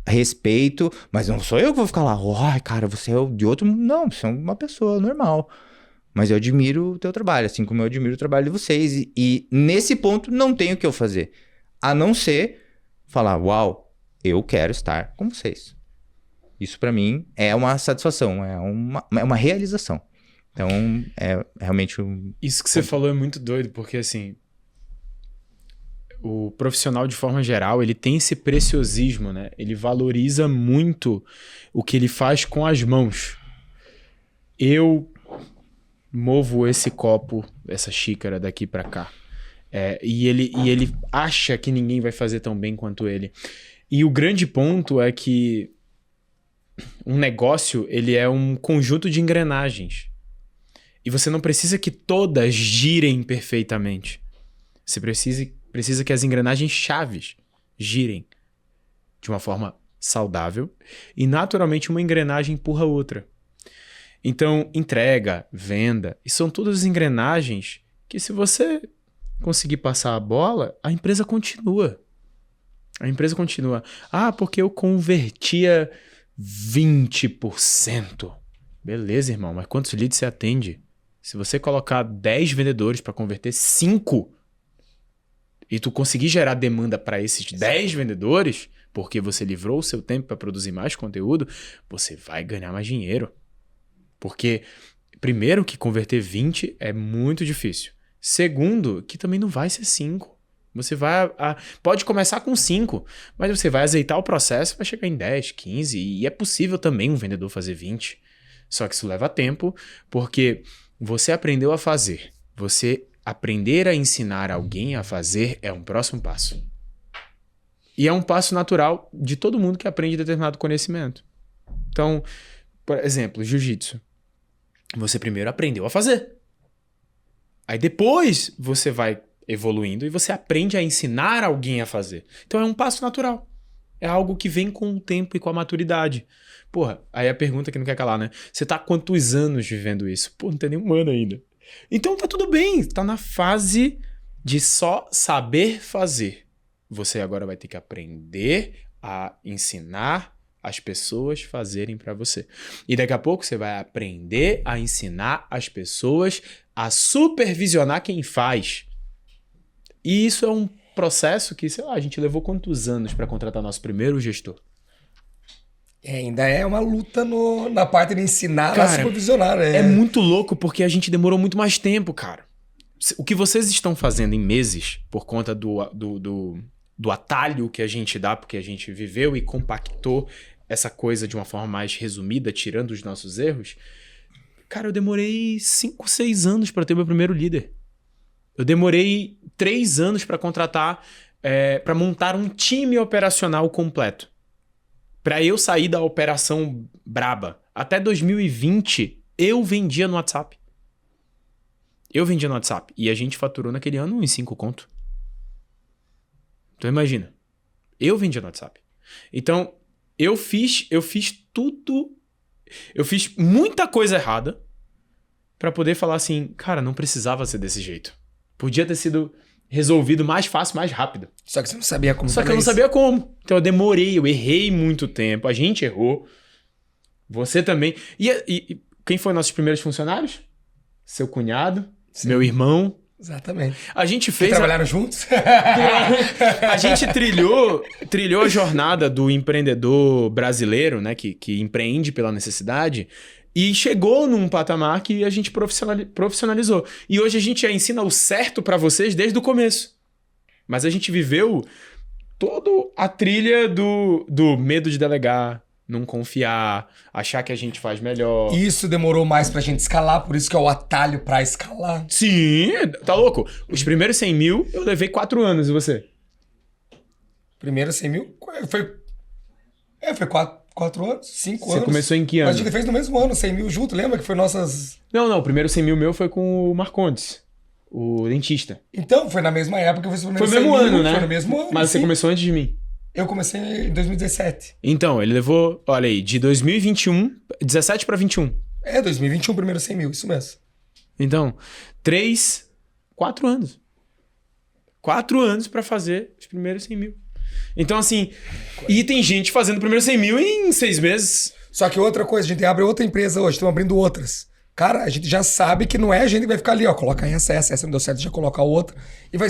respeito, mas não sou eu que vou ficar lá, ai, cara, você é de outro... Não, você é uma pessoa normal. Mas eu admiro o teu trabalho, assim como eu admiro o trabalho de vocês. E nesse ponto, não tenho o que eu fazer. A não ser falar, uau, eu quero estar com vocês. Isso pra mim é uma satisfação, é uma realização. Então, é realmente
Isso que você falou é muito doido, porque assim, o profissional de forma geral, ele tem esse preciosismo, né? Ele valoriza muito o que ele faz com as mãos. Eu movo esse copo, essa xícara daqui pra cá. E ele acha que ninguém vai fazer tão bem quanto ele. E o grande ponto é que um negócio, ele é um conjunto de engrenagens. E você não precisa que todas girem perfeitamente. Você precisa que as engrenagens chaves girem de uma forma saudável. E naturalmente uma engrenagem empurra a outra. Então, entrega, venda, e são todas engrenagens que se você conseguir passar a bola, a empresa continua. A empresa continua. Ah, porque eu convertia 20%. Beleza, irmão, mas quantos leads você atende? Se você colocar 10 vendedores para converter 5 e tu conseguir gerar demanda para esses 10 vendedores, porque você livrou o seu tempo para produzir mais conteúdo, você vai ganhar mais dinheiro. Porque, primeiro, que converter 20 é muito difícil. Segundo, que também não vai ser 5. Você vai... pode começar com 5, mas você vai azeitar o processo, vai chegar em 10, 15, e é possível também um vendedor fazer 20. Só que isso leva tempo, porque você aprendeu a fazer. Você aprender a ensinar alguém a fazer é um próximo passo. E é um passo natural de todo mundo que aprende determinado conhecimento. Então, por exemplo, jiu-jitsu. Você primeiro aprendeu a fazer. Aí depois você vai evoluindo e você aprende a ensinar alguém a fazer. Então é um passo natural. É algo que vem com o tempo e com a maturidade. Porra, aí a pergunta que não quer calar, né? Você tá há quantos anos vivendo isso? Pô, não tem nenhum ano ainda. Então tá tudo bem. Tá na fase de só saber fazer. Você agora vai ter que aprender a ensinar as pessoas fazerem para você. E daqui a pouco você vai aprender a ensinar as pessoas a supervisionar quem faz. E isso é um processo que, sei lá, a gente levou quantos anos para contratar nosso primeiro gestor?
Ainda é uma luta na parte de ensinar a supervisionar, né?
É muito louco porque a gente demorou muito mais tempo, cara. O que vocês estão fazendo em meses, por conta do atalho que a gente dá, porque a gente viveu e compactou essa coisa de uma forma mais resumida, tirando os nossos erros. Cara, eu demorei 5, 6 anos para ter meu primeiro líder. Eu demorei 3 anos para contratar, para montar um time operacional completo. Para eu sair da operação braba. Até 2020, eu vendia no WhatsApp. E a gente faturou naquele ano uns 5 conto. Então imagina. Eu vendia no WhatsApp. Então, eu fiz tudo. Eu fiz muita coisa errada para poder falar assim, cara, não precisava ser desse jeito. Podia ter sido resolvido mais fácil, mais rápido.
Só que você não sabia como.
Só que eu não sabia como. Então eu demorei, eu errei muito tempo. A gente errou. Você também. E quem foi nossos primeiros funcionários? Seu cunhado, Sim. Meu irmão
Exatamente.
A gente
Vocês
fez...
trabalharam juntos?
A gente trilhou a jornada do empreendedor brasileiro, né? Que empreende pela necessidade e chegou num patamar que a gente profissionalizou. E hoje a gente já ensina o certo pra vocês desde o começo. Mas a gente viveu toda a trilha do medo de delegar, não confiar, achar que a gente faz melhor.
Isso demorou mais pra gente escalar, por isso que é o atalho pra escalar.
Sim, tá louco? Os primeiros 100 mil eu levei 4 anos, e você?
Primeiro 100 mil foi 4 anos, 5 anos.
Você começou em que ano?
Mas a gente fez no mesmo ano, 100 mil junto, lembra que foi nossas...
Não, o primeiro 100 mil meu foi com o Marcondes, o dentista.
Então, foi na mesma época que eu fiz o primeiro
Foi no mesmo
100
ano,
mil,
né?
Foi no mesmo ano,
Mas você
sim.
começou antes de mim.
Eu comecei em 2017.
Então, ele levou, olha aí, de 2021, 17 pra 21.
2021, primeiro 100 mil, isso mesmo.
Então, 4 anos. 4 anos pra fazer os primeiros 100 mil. Então, assim, e tem gente fazendo o primeiro 100 mil em 6 meses.
Só que outra coisa, a gente abre outra empresa hoje, estamos abrindo outras. Cara, a gente já sabe que não é a gente que vai ficar ali, ó, coloca essa não deu certo, já coloca a outra. E vai,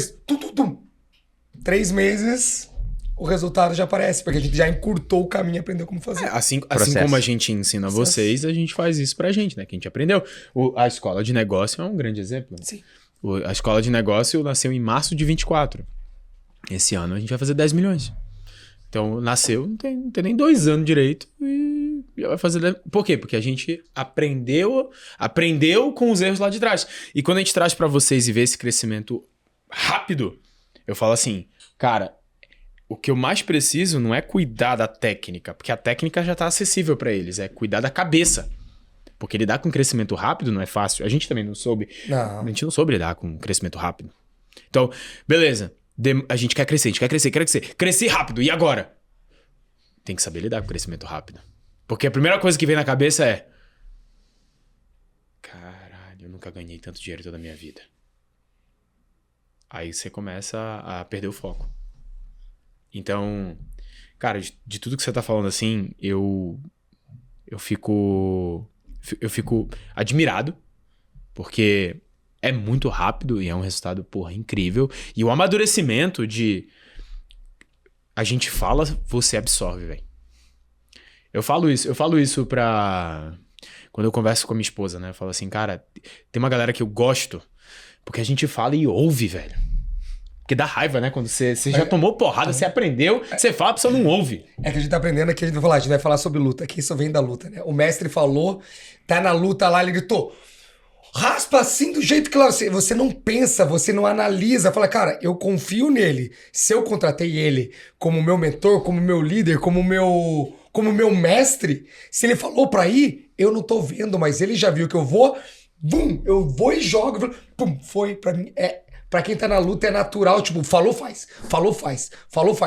3 meses, o resultado já aparece, porque a gente já encurtou o caminho e aprendeu como fazer.
Assim como a gente ensina vocês, a gente faz isso pra gente, né? Que a gente aprendeu. A escola de negócio é um grande exemplo.
Sim.
A escola de negócio nasceu em março de 24. Esse ano a gente vai fazer 10 milhões. Então, nasceu, não tem nem 2 anos direito e já vai fazer... Por quê? Porque a gente aprendeu com os erros lá de trás. E quando a gente traz pra vocês e vê esse crescimento rápido, eu falo assim, cara, o que eu mais preciso não é cuidar da técnica, porque a técnica já tá acessível pra eles, é cuidar da cabeça. Porque lidar com crescimento rápido não é fácil. A gente também não soube.
Não.
A gente não soube lidar com crescimento rápido. Então, beleza. A gente quer crescer, quer crescer. Crescer rápido, e agora? Tem que saber lidar com crescimento rápido. Porque a primeira coisa que vem na cabeça é... Caralho, eu nunca ganhei tanto dinheiro toda a minha vida. Aí você começa a perder o foco. Então, cara, de tudo que você tá falando assim, eu fico admirado, porque é muito rápido e é um resultado, porra, incrível. E o amadurecimento de... A gente fala, você absorve, velho. Eu falo isso pra... Quando eu converso com a minha esposa, né? Eu falo assim, cara, tem uma galera que eu gosto, porque a gente fala e ouve, velho. Porque dá raiva, né? Quando você já tomou porrada, você aprendeu, você fala, a pessoa não ouve.
É que a gente tá aprendendo aqui, a gente vai falar sobre luta, aqui isso vem da luta, né? O mestre falou, tá na luta lá, ele gritou, raspa assim do jeito que você não pensa, você não analisa, fala, cara, eu confio nele. Se eu contratei ele como meu mentor, como meu líder, como meu mestre, se ele falou pra ir, eu não tô vendo, mas ele já viu que eu vou e jogo, pum, foi pra mim, pra quem tá na luta é natural, tipo, falou, faz.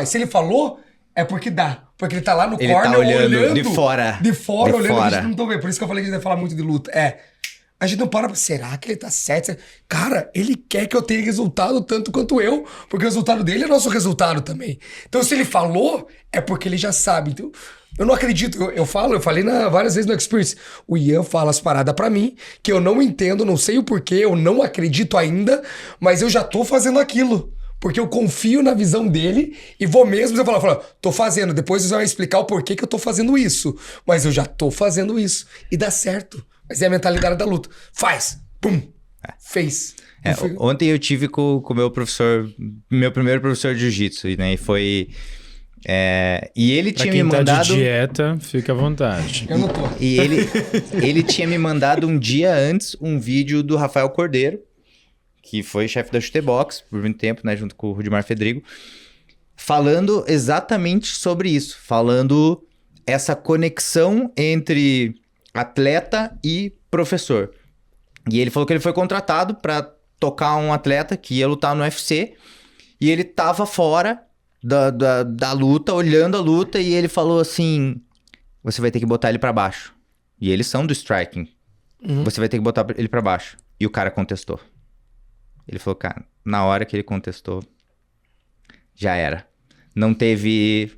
Se ele falou, é porque dá. Porque ele tá lá no corner
tá olhando de
fora. De fora, olhando,
fora.
A gente não tá vendo. Por isso que eu falei que a gente vai falar muito de luta. A gente não para, será que ele tá certo? Cara, ele quer que eu tenha resultado tanto quanto eu, porque o resultado dele é nosso resultado também. Então, se ele falou, é porque ele já sabe. Então, eu não acredito. Eu falei várias vezes no Experience. O Ian fala as paradas pra mim, que eu não entendo, não sei o porquê, eu não acredito ainda, mas eu já tô fazendo aquilo. Porque eu confio na visão dele e vou mesmo, eu falo, tô fazendo. Depois você vai explicar o porquê que eu tô fazendo isso. Mas eu já tô fazendo isso. E dá certo. Mas é a mentalidade da luta. Faz. Pum. Fez.
Ontem eu tive com o meu professor, meu primeiro professor de jiu-jitsu, né? E foi... e ele tinha me mandado...
Pra quem tá de dieta, fica à vontade.
Eu não tô.
E ele tinha me mandado um dia antes um vídeo do Rafael Cordeiro, que foi chefe da Chutebox por muito tempo, né? Junto com o Rudimar Fedrigo. Falando exatamente sobre isso. Falando essa conexão entre atleta e professor. E ele falou que ele foi contratado para tocar um atleta que ia lutar no UFC. E ele tava fora da luta, olhando a luta. E ele falou assim... Você vai ter que botar ele para baixo. E eles são do striking. Uhum. Você vai ter que botar ele para baixo. E o cara contestou. Ele falou, cara, na hora que ele contestou, já era. Não teve...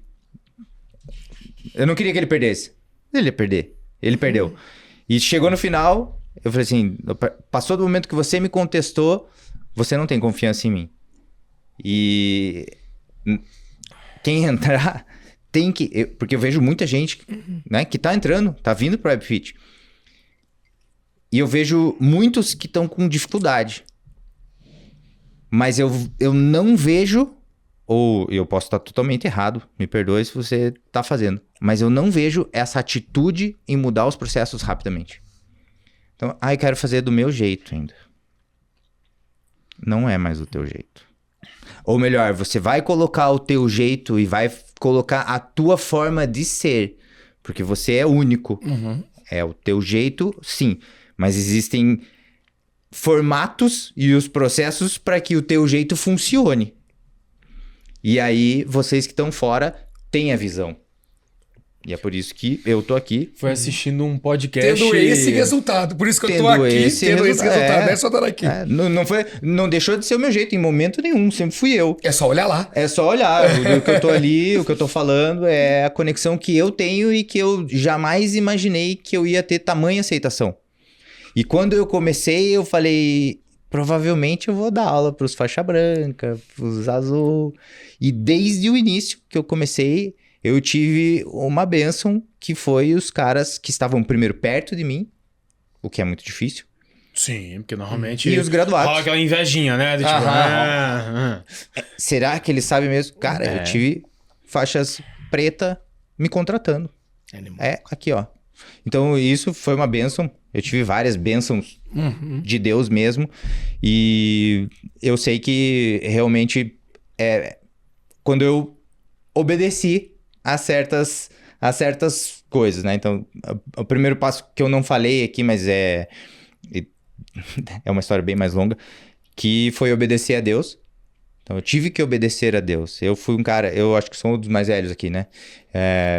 Eu não queria que ele perdesse. Ele ia perder. Ele perdeu. E chegou no final, eu falei assim, passou do momento que você me contestou, você não tem confiança em mim. E quem entrar tem que... Porque eu vejo muita gente, né, que tá entrando, tá vindo pro WebFit. E eu vejo muitos que estão com dificuldade. Mas eu não vejo, ou eu posso estar totalmente errado, me perdoe se você tá fazendo, mas eu não vejo essa atitude em mudar os processos rapidamente. Então, eu quero fazer do meu jeito ainda. Não é mais o teu jeito. Ou melhor, você vai colocar o teu jeito e vai colocar a tua forma de ser, porque você é único. É o teu jeito, sim, mas existem formatos e os processos para que o teu jeito funcione. E aí, vocês que estão fora têm a visão. E é por isso que eu tô aqui.
Foi assistindo um podcast...
Tendo esse resultado. Por isso que eu tô aqui, tendo esse resultado. Não é só estar aqui.
Não deixou de ser o meu jeito em momento nenhum. Sempre fui eu.
É só olhar lá.
É só olhar. O que eu tô ali, o que eu tô falando é a conexão que eu tenho e que eu jamais imaginei que eu ia ter tamanha aceitação. E quando eu comecei, eu falei... Provavelmente eu vou dar aula pros faixa branca, pros azul. E desde o início que eu comecei... Eu tive uma bênção que foi os caras que estavam primeiro perto de mim, o que é muito difícil.
Sim, porque normalmente...
E os graduados.
Rola aquela invejinha, né? De, tipo,
Será que eles sabem mesmo? Cara, eu tive faixas preta me contratando. Aqui, ó. Então, isso foi uma bênção. Eu tive várias bênçãos de Deus mesmo. E eu sei que realmente quando eu obedeci a certas coisas, né? Então, o primeiro passo que eu não falei aqui, mas é uma história bem mais longa, que foi obedecer a Deus. Então, eu tive que obedecer a Deus. Eu fui um cara, eu acho que sou um dos mais velhos aqui, né?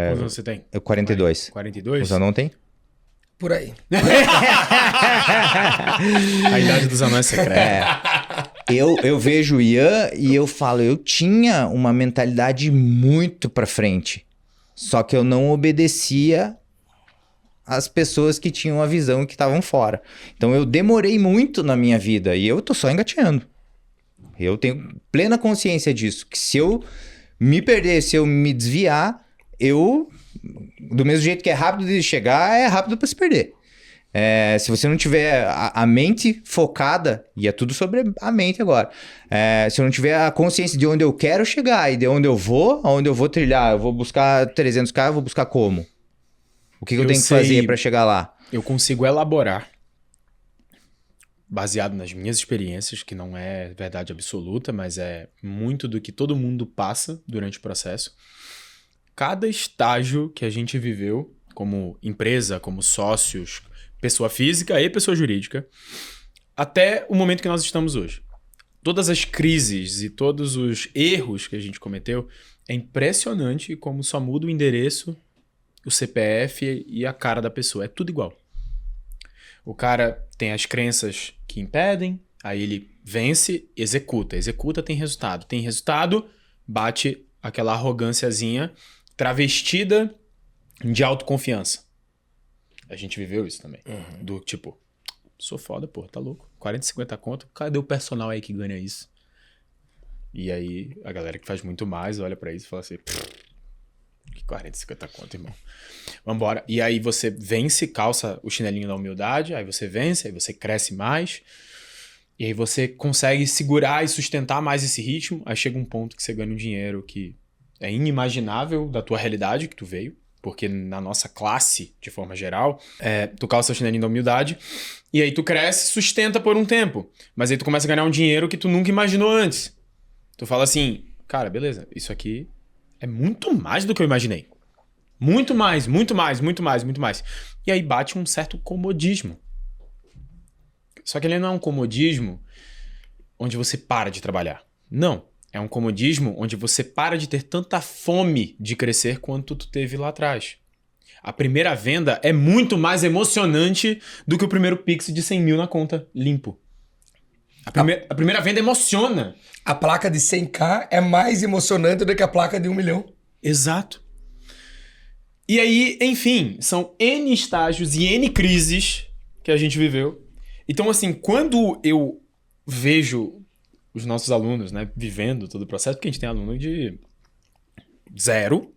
Quantos anos você tem?
Eu 42.
42?
Você não tem?
Por aí.
A idade dos anões secreta.
Eu vejo o Ian e eu falo, eu tinha uma mentalidade muito pra frente. Só que eu não obedecia as pessoas que tinham a visão e que estavam fora. Então eu demorei muito na minha vida e eu tô só engateando. Eu tenho plena consciência disso. Que se eu me perder, se eu me desviar, do mesmo jeito que é rápido de chegar, é rápido pra se perder. Se você não tiver a mente focada, e é tudo sobre a mente agora, se eu não tiver a consciência de onde eu quero chegar e de onde eu vou, aonde eu vou trilhar, eu vou buscar 300k, eu vou buscar como? O que eu tenho que fazer para chegar lá?
Eu consigo elaborar, baseado nas minhas experiências, que não é verdade absoluta, mas é muito do que todo mundo passa durante o processo. Cada estágio que a gente viveu, como empresa, como sócios, pessoa física e pessoa jurídica, até o momento que nós estamos hoje. Todas as crises e todos os erros que a gente cometeu, é impressionante como só muda o endereço, o CPF e a cara da pessoa. É tudo igual. O cara tem as crenças que impedem, aí ele vence, executa, tem resultado, bate aquela arrogânciazinha travestida de autoconfiança. A gente viveu isso também. Do tipo, sou foda, pô, tá louco? 40, 50 conto, cadê o personal aí que ganha isso? E aí, a galera que faz muito mais olha pra isso e fala assim, que 40, 50 conto, irmão. Vambora. E aí você vence, calça o chinelinho da humildade, aí você vence, aí você cresce mais, e aí você consegue segurar e sustentar mais esse ritmo, aí chega um ponto que você ganha um dinheiro que é inimaginável da tua realidade que tu veio, porque na nossa classe, de forma geral, tu calça o chinelinho da humildade, e aí tu cresce, sustenta por um tempo, mas aí tu começa a ganhar um dinheiro que tu nunca imaginou antes. Tu fala assim, cara, beleza, isso aqui é muito mais do que eu imaginei. Muito mais. E aí bate um certo comodismo. Só que ele não é um comodismo onde você para de trabalhar. Não. É um comodismo onde você para de ter tanta fome de crescer quanto tu teve lá atrás. A primeira venda é muito mais emocionante do que o primeiro Pix de 100 mil na conta, limpo. A primeira venda emociona.
A placa de 100k é mais emocionante do que a placa de 1 milhão.
Exato. E aí, enfim, são N estágios e N crises que a gente viveu. Então, assim, quando eu vejo os nossos alunos, né, vivendo todo o processo, porque a gente tem aluno de R$0,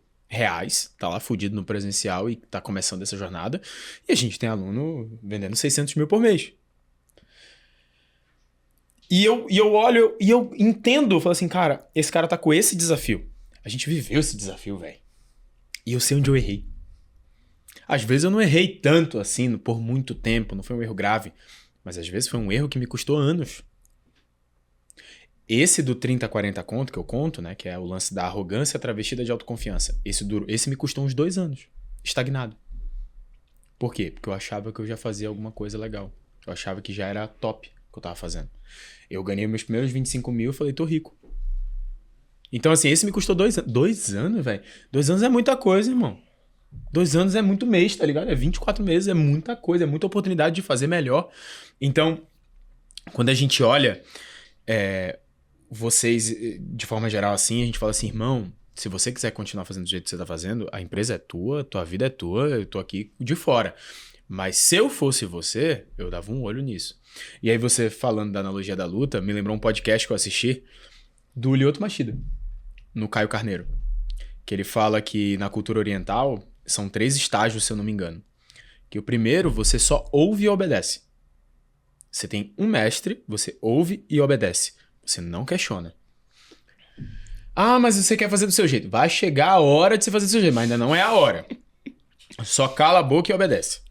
tá lá fudido no presencial e tá começando essa jornada, e a gente tem aluno vendendo 600 mil por mês. E eu olho e eu entendo, eu falo assim, cara, esse cara tá com esse desafio. A gente viveu esse desafio, velho. E eu sei onde eu errei. Às vezes eu não errei tanto assim, por muito tempo, não foi um erro grave, mas às vezes foi um erro que me custou anos. Esse do 30 a 40 conto que eu conto, né, que é o lance da arrogância travestida de autoconfiança, esse me custou uns 2 anos, estagnado. Por quê? Porque eu achava que eu já fazia alguma coisa legal. Eu achava que já era top o que eu tava fazendo. Eu ganhei meus primeiros 25 mil e falei, tô rico. Então, assim, esse me custou 2 anos. 2 anos, velho? 2 anos é muita coisa, irmão. 2 anos é muito mês, tá ligado? É 24 meses, é muita coisa, é muita oportunidade de fazer melhor. Então, quando a gente olha vocês, de forma geral, assim, a gente fala assim, irmão, se você quiser continuar fazendo do jeito que você tá fazendo, a empresa é tua vida é tua, eu tô aqui de fora. Mas se eu fosse você, eu dava um olho nisso. E aí você falando da analogia da luta, me lembrou um podcast que eu assisti do Lyoto Machida, no Caio Carneiro. Que ele fala que na cultura oriental são 3 estágios, se eu não me engano. Que o primeiro, você só ouve e obedece. Você tem um mestre, você ouve e obedece. Você não questiona. Ah, mas você quer fazer do seu jeito. Vai chegar a hora de você fazer do seu jeito, mas ainda não é a hora. Só cala a boca e obedece.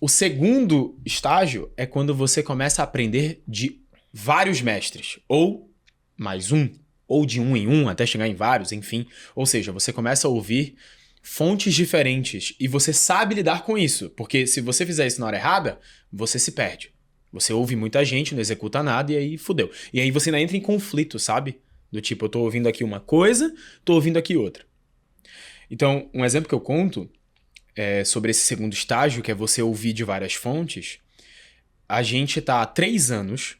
O segundo estágio é quando você começa a aprender de vários mestres, ou mais um, ou de um em um, até chegar em vários, enfim. Ou seja, você começa a ouvir fontes diferentes e você sabe lidar com isso, porque se você fizer isso na hora errada, você se perde. Você ouve muita gente, não executa nada e aí fudeu. E aí você ainda entra em conflito, sabe? Do tipo, eu tô ouvindo aqui uma coisa, tô ouvindo aqui outra. Então, um exemplo que eu conto sobre esse segundo estágio, que é você ouvir de várias fontes, a gente tá há 3 anos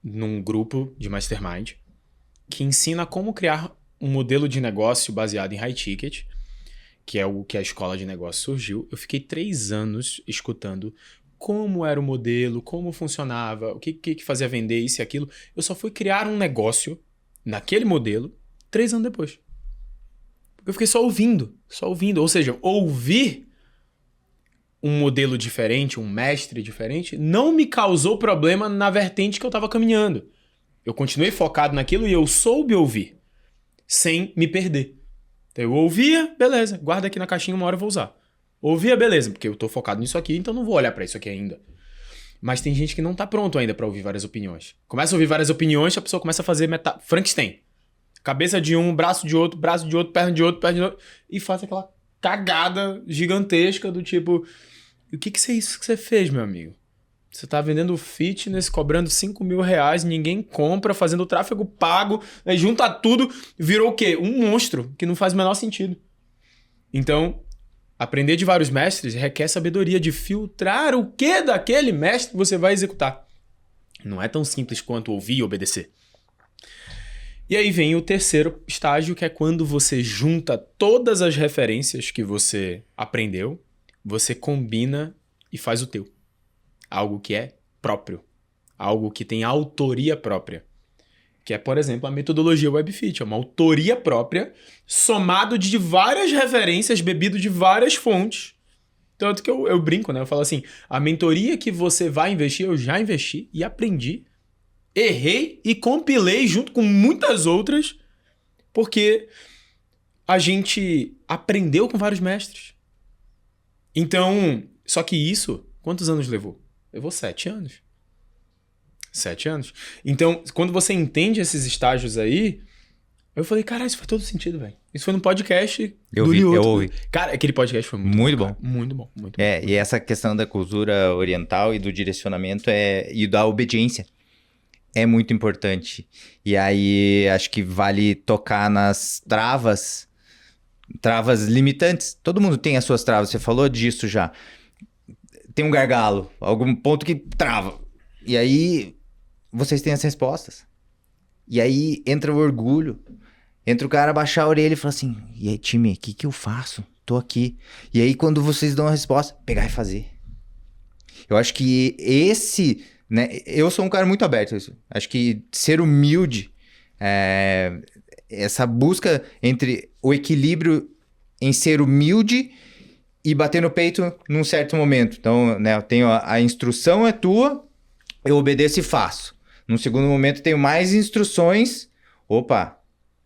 num grupo de mastermind que ensina como criar um modelo de negócio baseado em high ticket, que é o que a escola de negócio surgiu. Eu fiquei 3 anos escutando como era o modelo, como funcionava, o que fazia vender isso e aquilo. Eu só fui criar um negócio naquele modelo 3 anos depois. Eu fiquei só ouvindo. Ou seja, ouvir um modelo diferente, um mestre diferente, não me causou problema na vertente que eu estava caminhando. Eu continuei focado naquilo e eu soube ouvir, sem me perder. Então, eu ouvia, beleza, guarda aqui na caixinha, uma hora eu vou usar. Ouvia, beleza, porque eu tô focado nisso aqui, então não vou olhar para isso aqui ainda. Mas tem gente que não tá pronto ainda para ouvir várias opiniões. Começa a ouvir várias opiniões, a pessoa começa a fazer Frankenstein. Cabeça de um, braço de outro, perna de outro, e faz aquela cagada gigantesca do tipo, o que é isso que você fez, meu amigo? Você tá vendendo fitness, cobrando 5 mil reais, ninguém compra, fazendo tráfego pago, aí junta tudo, virou o quê? Um monstro, que não faz o menor sentido. Então, aprender de vários mestres requer sabedoria de filtrar o que daquele mestre você vai executar. Não é tão simples quanto ouvir e obedecer. E aí vem o terceiro estágio, que é quando você junta todas as referências que você aprendeu, você combina e faz o teu. Algo que é próprio. Algo que tem autoria própria. Que é, por exemplo, a metodologia WebFit. É uma autoria própria, somado de várias referências, bebido de várias fontes. Tanto que eu brinco, né? Eu falo assim, a mentoria que você vai investir, eu já investi e aprendi. Errei e compilei junto com muitas outras, porque a gente aprendeu com vários mestres. Então, só que isso, quantos anos levou? Levou 7 anos. 7 anos. Então, quando você entende esses estágios aí, eu falei, cara, isso faz todo sentido, velho. Isso foi no podcast
do Lyoto. Eu ouvi.
Cara, aquele podcast foi muito bom. Muito bom.
E essa questão da cultura oriental e do direcionamento e da obediência é muito importante. E aí, acho que vale tocar nas travas limitantes. Todo mundo tem as suas travas, você falou disso já. Tem um gargalo, algum ponto que trava. E aí, vocês têm as respostas. E aí, entra o orgulho. Entra o cara baixar a orelha e falar assim, e aí, time, o que eu faço? Tô aqui. E aí, quando vocês dão a resposta, pegar e fazer. Eu acho que esse né? Eu sou um cara muito aberto a isso. Acho que ser humilde, essa busca entre o equilíbrio em ser humilde e bater no peito num certo momento. Então, né, eu tenho a instrução é tua, eu obedeço e faço. Num segundo momento, tenho mais instruções. Opa,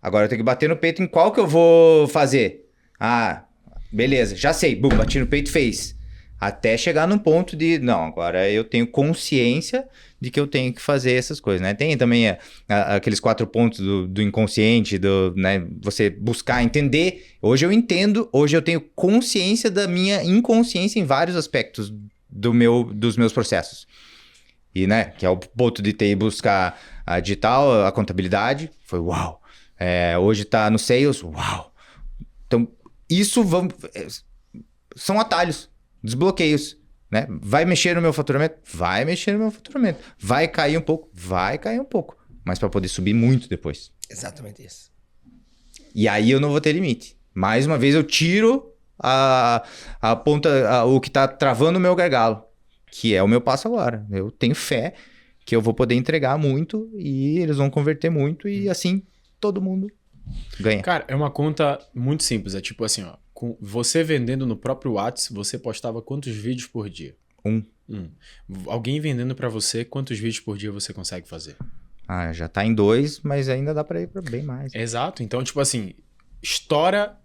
agora eu tenho que bater no peito em qual que eu vou fazer. Ah, beleza, já sei. Bum, bati no peito e fez. Até chegar num ponto de, não, agora eu tenho consciência de que eu tenho que fazer essas coisas, né? Tem também aqueles 4 pontos do inconsciente, né? Você buscar entender. Hoje eu entendo, hoje eu tenho consciência da minha inconsciência em vários aspectos dos meus processos. E, né, que é o ponto de ter e buscar a digital, a contabilidade, foi uau. Hoje tá no sales, uau. Então, isso são atalhos. Desbloqueios, né? Vai mexer no meu faturamento? Vai mexer no meu faturamento. Vai cair um pouco? Vai cair um pouco. Mas para poder subir muito depois.
Exatamente isso.
E aí eu não vou ter limite. Mais uma vez eu tiro a ponta, o que tá travando o meu gargalo, que é o meu passo agora. Eu tenho fé que eu vou poder entregar muito e eles vão converter muito e assim todo mundo ganha.
Cara, é uma conta muito simples. É tipo assim, ó. Com você vendendo no próprio WhatsApp, você postava quantos vídeos por dia?
1.
Alguém vendendo pra você, quantos vídeos por dia você consegue fazer?
Ah, já tá em 2, mas ainda dá pra ir pra bem mais.
Exato. Então, tipo assim, estoura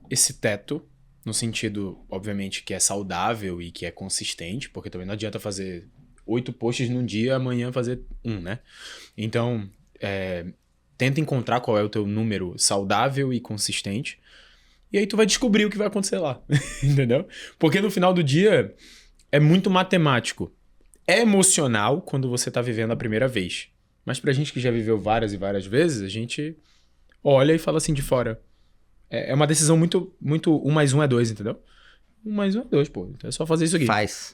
esse teto, no sentido, obviamente, que é saudável e que é consistente, porque também não adianta fazer 8 posts num dia, amanhã fazer 1, né? Então, tenta encontrar qual é o teu número saudável e consistente. E aí tu vai descobrir o que vai acontecer lá, entendeu? Porque no final do dia é muito matemático. É emocional quando você tá vivendo a primeira vez. Mas pra gente que já viveu várias e várias vezes, a gente olha e fala assim de fora. É uma decisão muito, muito 1 mais 1 é 2, entendeu? 1 mais 1 é 2, pô. Então é só fazer isso aqui.
Faz.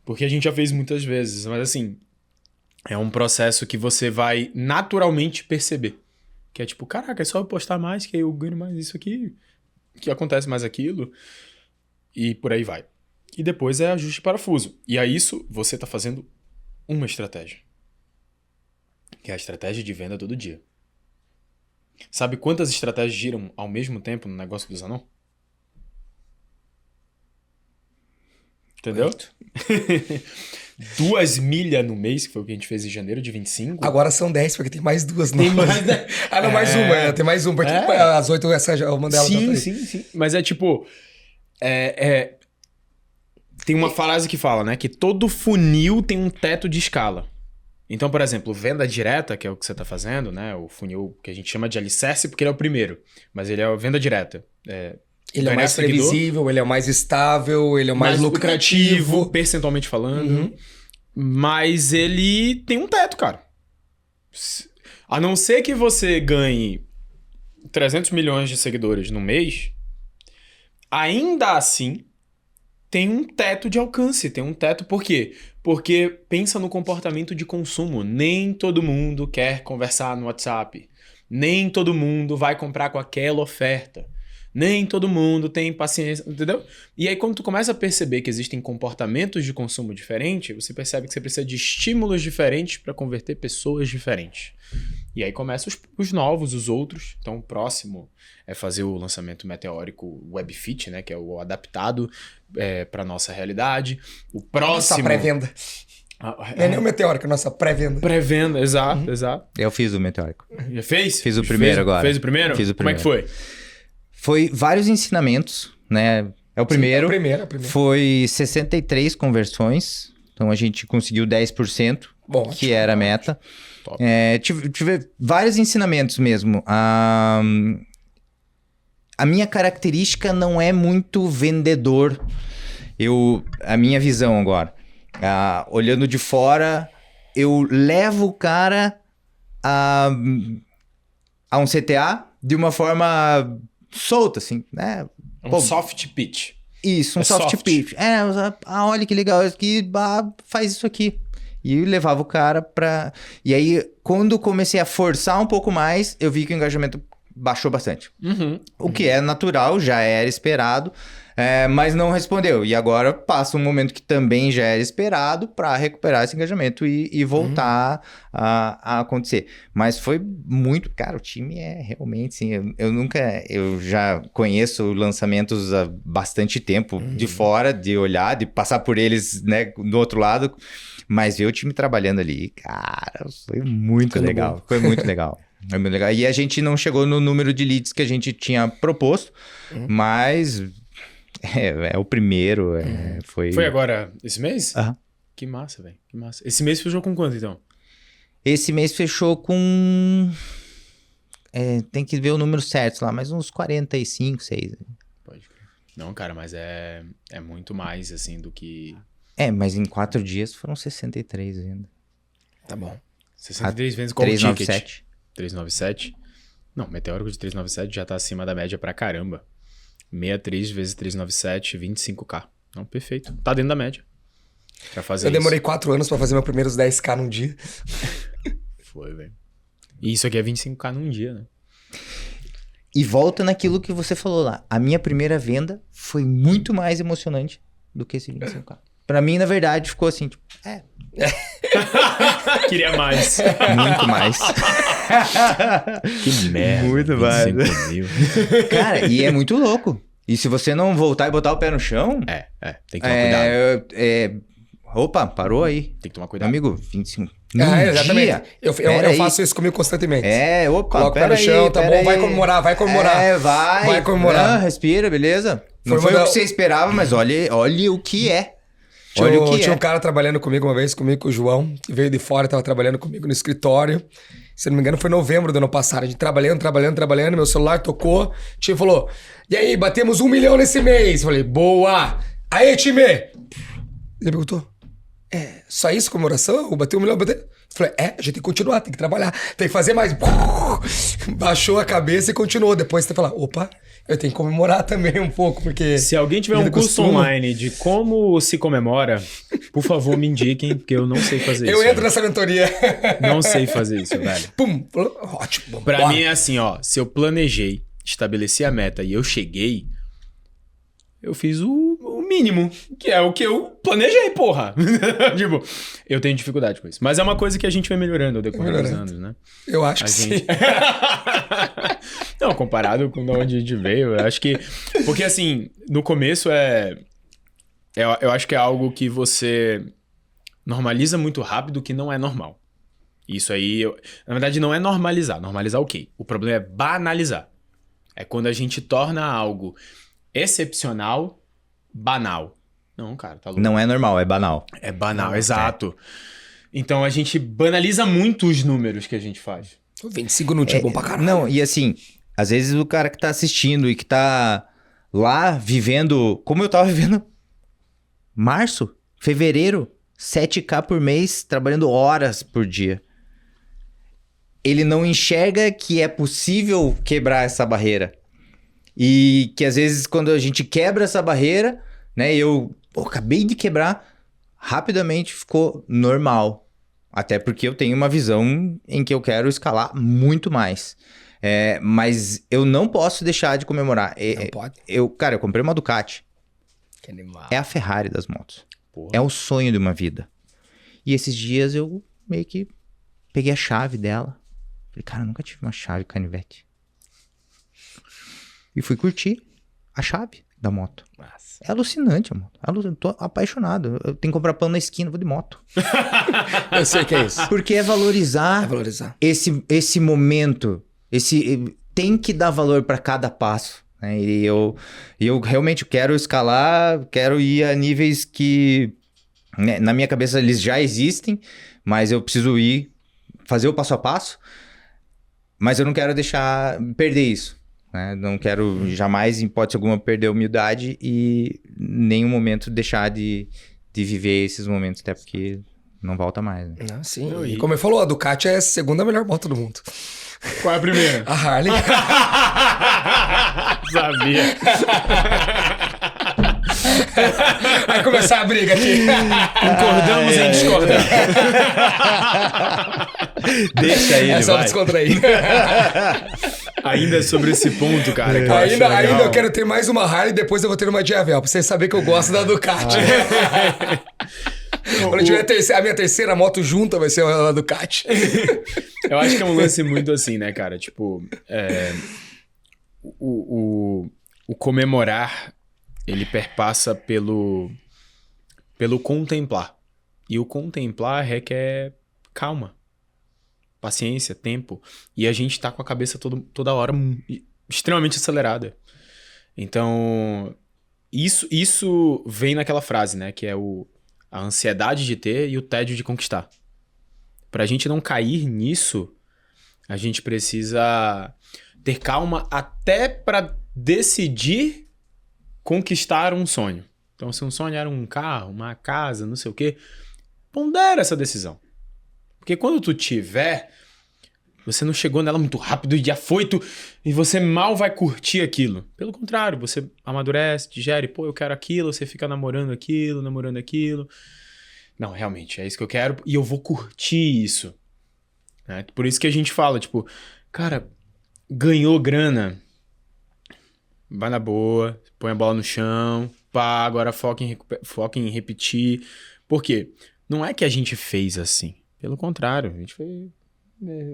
Porque a gente já fez muitas vezes. Mas assim, é um processo que você vai naturalmente perceber. Que é tipo, caraca, é só eu postar mais, que aí eu ganho mais isso aqui, que acontece mais aquilo, e por aí vai. E depois é ajuste de parafuso. E a isso, você tá fazendo uma estratégia. Que é a estratégia de venda todo dia. Sabe quantas estratégias giram ao mesmo tempo no negócio do Zanon? Entendeu? 2 milhas no mês, que foi o que a gente fez em janeiro de 25.
Agora são 10, porque tem mais 2 novas. Tem mais, né? Não, mais uma. Tem mais uma. Porque as 8, essa já eu mandei ela.
Sim. Mas é tipo... Tem uma frase que fala, né? Que todo funil tem um teto de escala. Então, por exemplo, venda direta, que é o que você tá fazendo, né? O funil que a gente chama de alicerce, porque ele é o primeiro. Mas ele é a venda direta.
Ele é mais previsível, ele é o mais estável, ele é o mais lucrativo.
Percentualmente falando. Mas ele tem um teto, cara. A não ser que você ganhe 300 milhões de seguidores no mês, ainda assim tem um teto de alcance. Tem um teto, por quê? Porque pensa no comportamento de consumo. Nem todo mundo quer conversar no WhatsApp. Nem todo mundo vai comprar com aquela oferta. Nem todo mundo tem paciência, entendeu? E aí quando tu começa a perceber que existem comportamentos de consumo diferentes, você percebe que você precisa de estímulos diferentes para converter pessoas diferentes. E aí começam os novos, os outros. Então o próximo é fazer o lançamento meteórico WebFit, né? Que é o adaptado para nossa realidade. O próximo...
Nossa pré-venda. Não é nem o meteórico, nossa pré-venda.
Pré-venda, exato, exato.
Eu fiz o meteórico.
Já fez?
Fiz o primeiro agora.
Fez o primeiro?
Fiz o primeiro.
Como é que foi?
Foi vários ensinamentos, né? É o primeiro.
Sim, é o primeiro.
Foi 63 conversões. Então a gente conseguiu 10%, que era a meta. Tive vários ensinamentos mesmo. A minha característica não é muito vendedor. A minha visão agora. Olhando de fora, eu levo o cara a um CTA de uma forma solta, assim, né?
Soft pitch.
Isso, soft pitch. Olha que legal, isso aqui, faz isso aqui. E eu levava o cara pra... E aí, quando comecei a forçar um pouco mais, eu vi que o engajamento baixou bastante. O que é natural, já era esperado. mas não respondeu. E agora passa um momento que também já era esperado para recuperar esse engajamento e voltar a acontecer. Mas foi muito... Cara, o time é realmente, sim, eu já conheço lançamentos há bastante tempo de fora, de olhar, de passar por eles, né, do outro lado, mas ver o time trabalhando ali, cara, foi muito legal. Foi muito legal. Foi muito legal. E a gente não chegou no número de leads que a gente tinha proposto, mas é o primeiro.
Foi agora esse mês?
Aham.
Que massa, velho. Que massa. Esse mês fechou com quanto, então?
Esse mês fechou com... tem que ver o número certo lá, mas uns 45, 6.
Pode crer. Não, cara, mas é muito mais, assim, do que...
Mas em 4 dias foram 63 ainda.
Tá bom.
63 vezes qual o ticket?
397.
397. Não, meteórico de 397 já tá acima da média pra caramba. 63 vezes 397, 25k. Não, perfeito. Tá dentro da média. Pra fazer
Eu demorei 4 anos pra fazer meus primeiros 10k num dia.
Foi, velho. E isso aqui é 25k num dia, né?
E volta naquilo que você falou lá. A minha primeira venda foi muito mais emocionante do que esse 25k. Pra mim, na verdade, ficou assim, tipo,
Queria mais.
muito mais.
Que merda.
Muito mais.
25 mil.
Cara, e é muito louco. E se você não voltar e botar o pé no chão...
Tem que tomar cuidado.
Opa, parou aí.
Tem que tomar
Meu
cuidado.
amigo, 25...
Exatamente.
Dia?
Eu faço isso comigo constantemente.
Opa,
Coloca o pé no chão, tá bom, vai comemorar.
Vai
comemorar.
Não, respira, beleza? Não foi o que você esperava, mas olha o que é.
Tinha um cara trabalhando comigo uma vez, comigo com o João, que veio de fora, tava trabalhando comigo no escritório. Se não me engano, foi novembro do ano passado. A gente trabalhando, meu celular tocou. O time falou, e aí, batemos 1 milhão nesse mês. Eu falei, boa! Aí, time! Ele perguntou, só isso, comemoração? Bateu 1 milhão? Eu falei, a gente tem que continuar, tem que trabalhar, tem que fazer mais. Baixou a cabeça e continuou. Depois você fala, opa, eu tenho que comemorar também um pouco, porque...
Se alguém tiver um curso online de como se comemora, por favor, me indiquem, porque eu não sei fazer isso.
Eu entro nessa mentoria.
Não sei fazer isso, velho.
Pum, ótimo.
Pra mim é assim, ó, se eu planejei, estabeleci a meta e eu cheguei, eu fiz o mínimo, que é o que eu planejei, porra. Tipo, eu tenho dificuldade com isso. Mas é uma coisa que a gente vem melhorando ao decorrer dos anos, né?
Eu acho que sim.
Não, comparado com onde a gente veio, eu acho que... Porque, assim, no começo eu acho que é algo que você normaliza muito rápido que não é normal. Isso aí, na verdade, não é normalizar. Normalizar o quê? O problema é banalizar. É quando a gente torna algo excepcional, banal. Não, cara, tá louco.
Não é normal, é banal.
É banal, exato. Então a gente banaliza muito os números que a gente faz.
25 minutos é bom pra caralho.
Não, e assim, às vezes o cara que tá assistindo e que tá lá vivendo, como eu tava vivendo março, fevereiro, 7k por mês, trabalhando horas por dia. Ele não enxerga que é possível quebrar essa barreira. E que às vezes quando a gente quebra essa barreira, né, eu acabei de quebrar, rapidamente ficou normal. Até porque eu tenho uma visão em que eu quero escalar muito mais. Mas eu não posso deixar de comemorar.
Não pode?
Eu comprei uma Ducati.
Que animal.
É a Ferrari das motos.
Porra.
É o sonho de uma vida. E esses dias eu meio que peguei a chave dela. Falei, cara, eu nunca tive uma chave canivete. E fui curtir a chave da moto.
Nossa.
É alucinante a moto. Eu tô apaixonado. Eu tenho que comprar pão na esquina, vou de moto.
Eu sei que é isso.
Porque é valorizar, esse momento. Tem que dar valor para cada passo. Né? E eu realmente quero escalar, quero ir a níveis que, né, na minha cabeça eles já existem, mas eu preciso fazer o passo a passo. Mas eu não quero perder isso. Né? Não quero jamais, em hipótese alguma, perder a humildade e em nenhum momento deixar de viver esses momentos, até porque não volta mais. Né?
Não, sim. E como ele falou, a Ducati é a segunda melhor moto do mundo.
Qual é a primeira?
A Harley.
Sabia.
Vai começar a briga aqui.
Concordamos em discordar.
Deixa ele,
É só
vai.
descontrair.
Ainda sobre esse ponto, cara. Que eu acho
Ainda
legal.
eu quero ter mais uma Harley, depois eu vou ter uma Diavel, pra vocês saberem que eu gosto da Ducati. Quando eu tiver a minha terceira moto junta, vai ser a Ducati.
Eu acho que é um lance muito assim, né, cara? Tipo, o comemorar, ele perpassa pelo contemplar. E o contemplar requer calma, paciência, tempo. E a gente tá com a cabeça toda hora extremamente acelerada. Então, isso vem naquela frase, né? Que é a ansiedade de ter e o tédio de conquistar. Pra gente não cair nisso, a gente precisa ter calma até pra decidir conquistar um sonho. Então, se um sonho era um carro, uma casa, não sei o quê, pondera essa decisão. Porque quando tu tiver, você não chegou nela muito rápido e afoito e você mal vai curtir aquilo. Pelo contrário, você amadurece, digere, pô, eu quero aquilo, você fica namorando aquilo. Não, realmente, é isso que eu quero e eu vou curtir isso. Né? Por isso que a gente fala, tipo, cara, ganhou grana, vai na boa, põe a bola no chão, pá, agora foca em repetir. Por quê? Não é que a gente fez assim. Pelo contrário, a gente foi...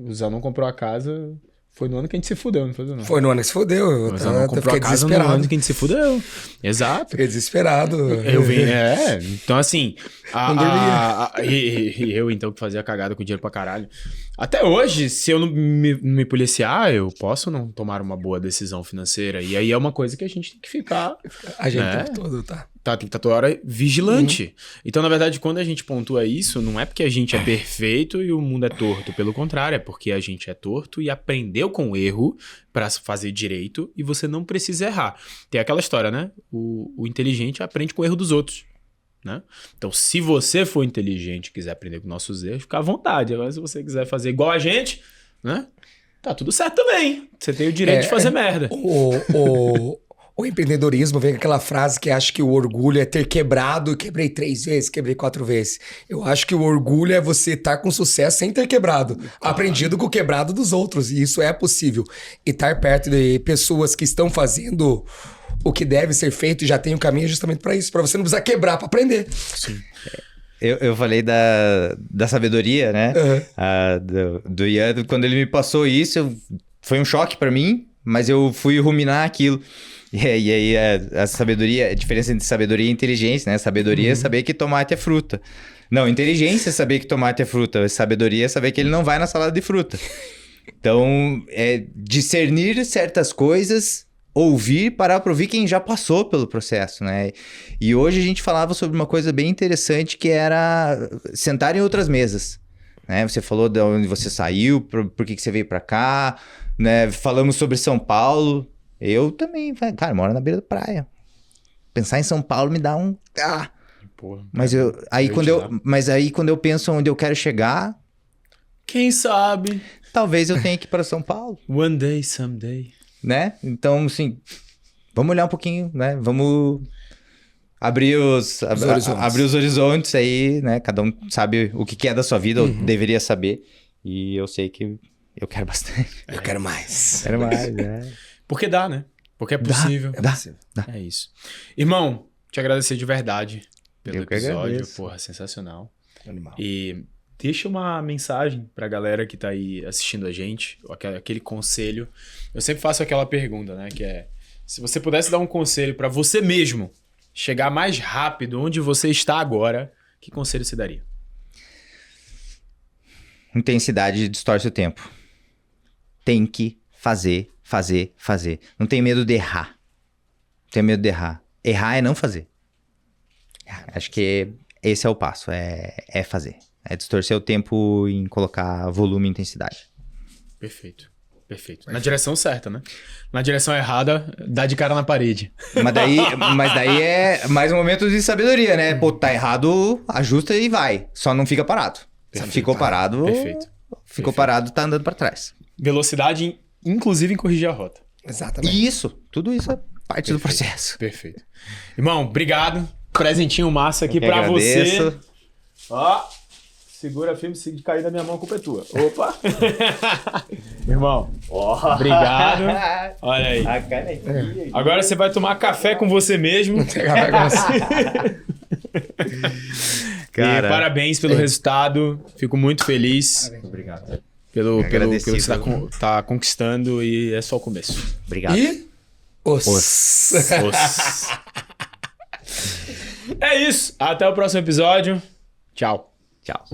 O Zé não comprou a casa... Foi no ano que a gente se fudeu, não foi? Não.
Foi no ano que se fudeu.
O Zé não comprou a casa no ano que a gente se fudeu. Exato.
Fiquei desesperado.
Eu vim... Então, assim... E eu, então, que fazia cagada com dinheiro pra caralho. Até hoje, se eu não me policiar, eu posso não tomar uma boa decisão financeira. E aí é uma coisa que a gente tem que ficar...
A gente o tempo todo, tá?
Tem que estar toda hora vigilante. Então, na verdade, quando a gente pontua isso, não é porque a gente é perfeito e o mundo é torto. Pelo contrário, é porque a gente é torto e aprendeu com o erro pra fazer direito e você não precisa errar. Tem aquela história, né? O inteligente aprende com o erro dos outros. Né? Então, se você for inteligente e quiser aprender com nossos erros, fica à vontade. Agora, se você quiser fazer igual a gente, né? Tá tudo certo também. Você tem o direito de fazer merda.
O empreendedorismo vem com aquela frase que acha que o orgulho é ter quebrado, quebrei 3 vezes, quebrei 4 vezes. Eu acho que o orgulho é você estar com sucesso sem ter quebrado, aprendido com o quebrado dos outros, e isso é possível. E estar perto de pessoas que estão fazendo o que deve ser feito e já tem o caminho justamente para isso, para você não precisar quebrar para aprender.
Sim.
Eu falei da sabedoria, né? Do Ian, quando ele me passou isso, foi um choque para mim, mas eu fui ruminar aquilo. E aí a sabedoria, a diferença entre sabedoria e inteligência, né? Sabedoria é saber que tomate é fruta. Não, inteligência é saber que tomate é fruta. Sabedoria é saber que ele não vai na salada de fruta. Então, é discernir certas coisas, ouvir, parar para ouvir quem já passou pelo processo, né? E hoje a gente falava sobre uma coisa bem interessante que era sentar em outras mesas. Né? Você falou de onde você saiu, por que você veio para cá, né? Falamos sobre São Paulo. Eu também, cara, moro na beira da praia. Pensar em São Paulo me dá um...
Porra,
mas aí quando eu penso onde eu quero chegar...
Quem sabe?
Talvez eu tenha que ir para São Paulo.
One day, someday.
Né? Então, assim, vamos olhar um pouquinho, né? Vamos abrir os horizontes aí, né? Cada um sabe o que é da sua vida, ou deveria saber. E eu sei que eu quero bastante.
Eu quero mais.
Quero mais, né?
Porque dá, né? Porque é possível.
Dá.
É isso. Irmão, te agradecer de verdade pelo
Eu que
episódio.
agradeço.
Porra, sensacional.
Animal.
E deixa uma mensagem pra galera que tá aí assistindo a gente, aquele conselho. Eu sempre faço aquela pergunta, né? Que é, se você pudesse dar um conselho pra você mesmo chegar mais rápido onde você está agora, que conselho você daria?
Intensidade distorce o tempo. Tem que fazer. Não tem medo de errar. Errar é não fazer. Acho que esse é o passo, é fazer. É distorcer o tempo em colocar volume e intensidade.
Perfeito. Na direção certa, né? Na direção errada, dá de cara na parede.
Mas daí é mais um momento de sabedoria, né? Pô, tá errado, ajusta e vai. Só não fica parado.
Perfeito.
Ficou parado...
Perfeito.
Ficou parado, tá andando pra trás.
Velocidade, inclusive em corrigir a rota.
Exatamente.
Isso, tudo isso é parte do processo.
Perfeito. Irmão, obrigado. Presentinho massa aqui
Eu que
pra
agradeço.
você. Ó. Segura firme, se cair da minha mão, a culpa é tua. Opa! Irmão, obrigado. Olha aí.
A canequinha.
Agora você vai tomar café com você mesmo.
Cara,
e parabéns pelo resultado. Fico muito feliz.
Obrigado.
Pelo que
Agradecido.
você tá conquistando e é só o começo.
Obrigado.
E...
É isso. Até o próximo episódio. Tchau.
Tchau.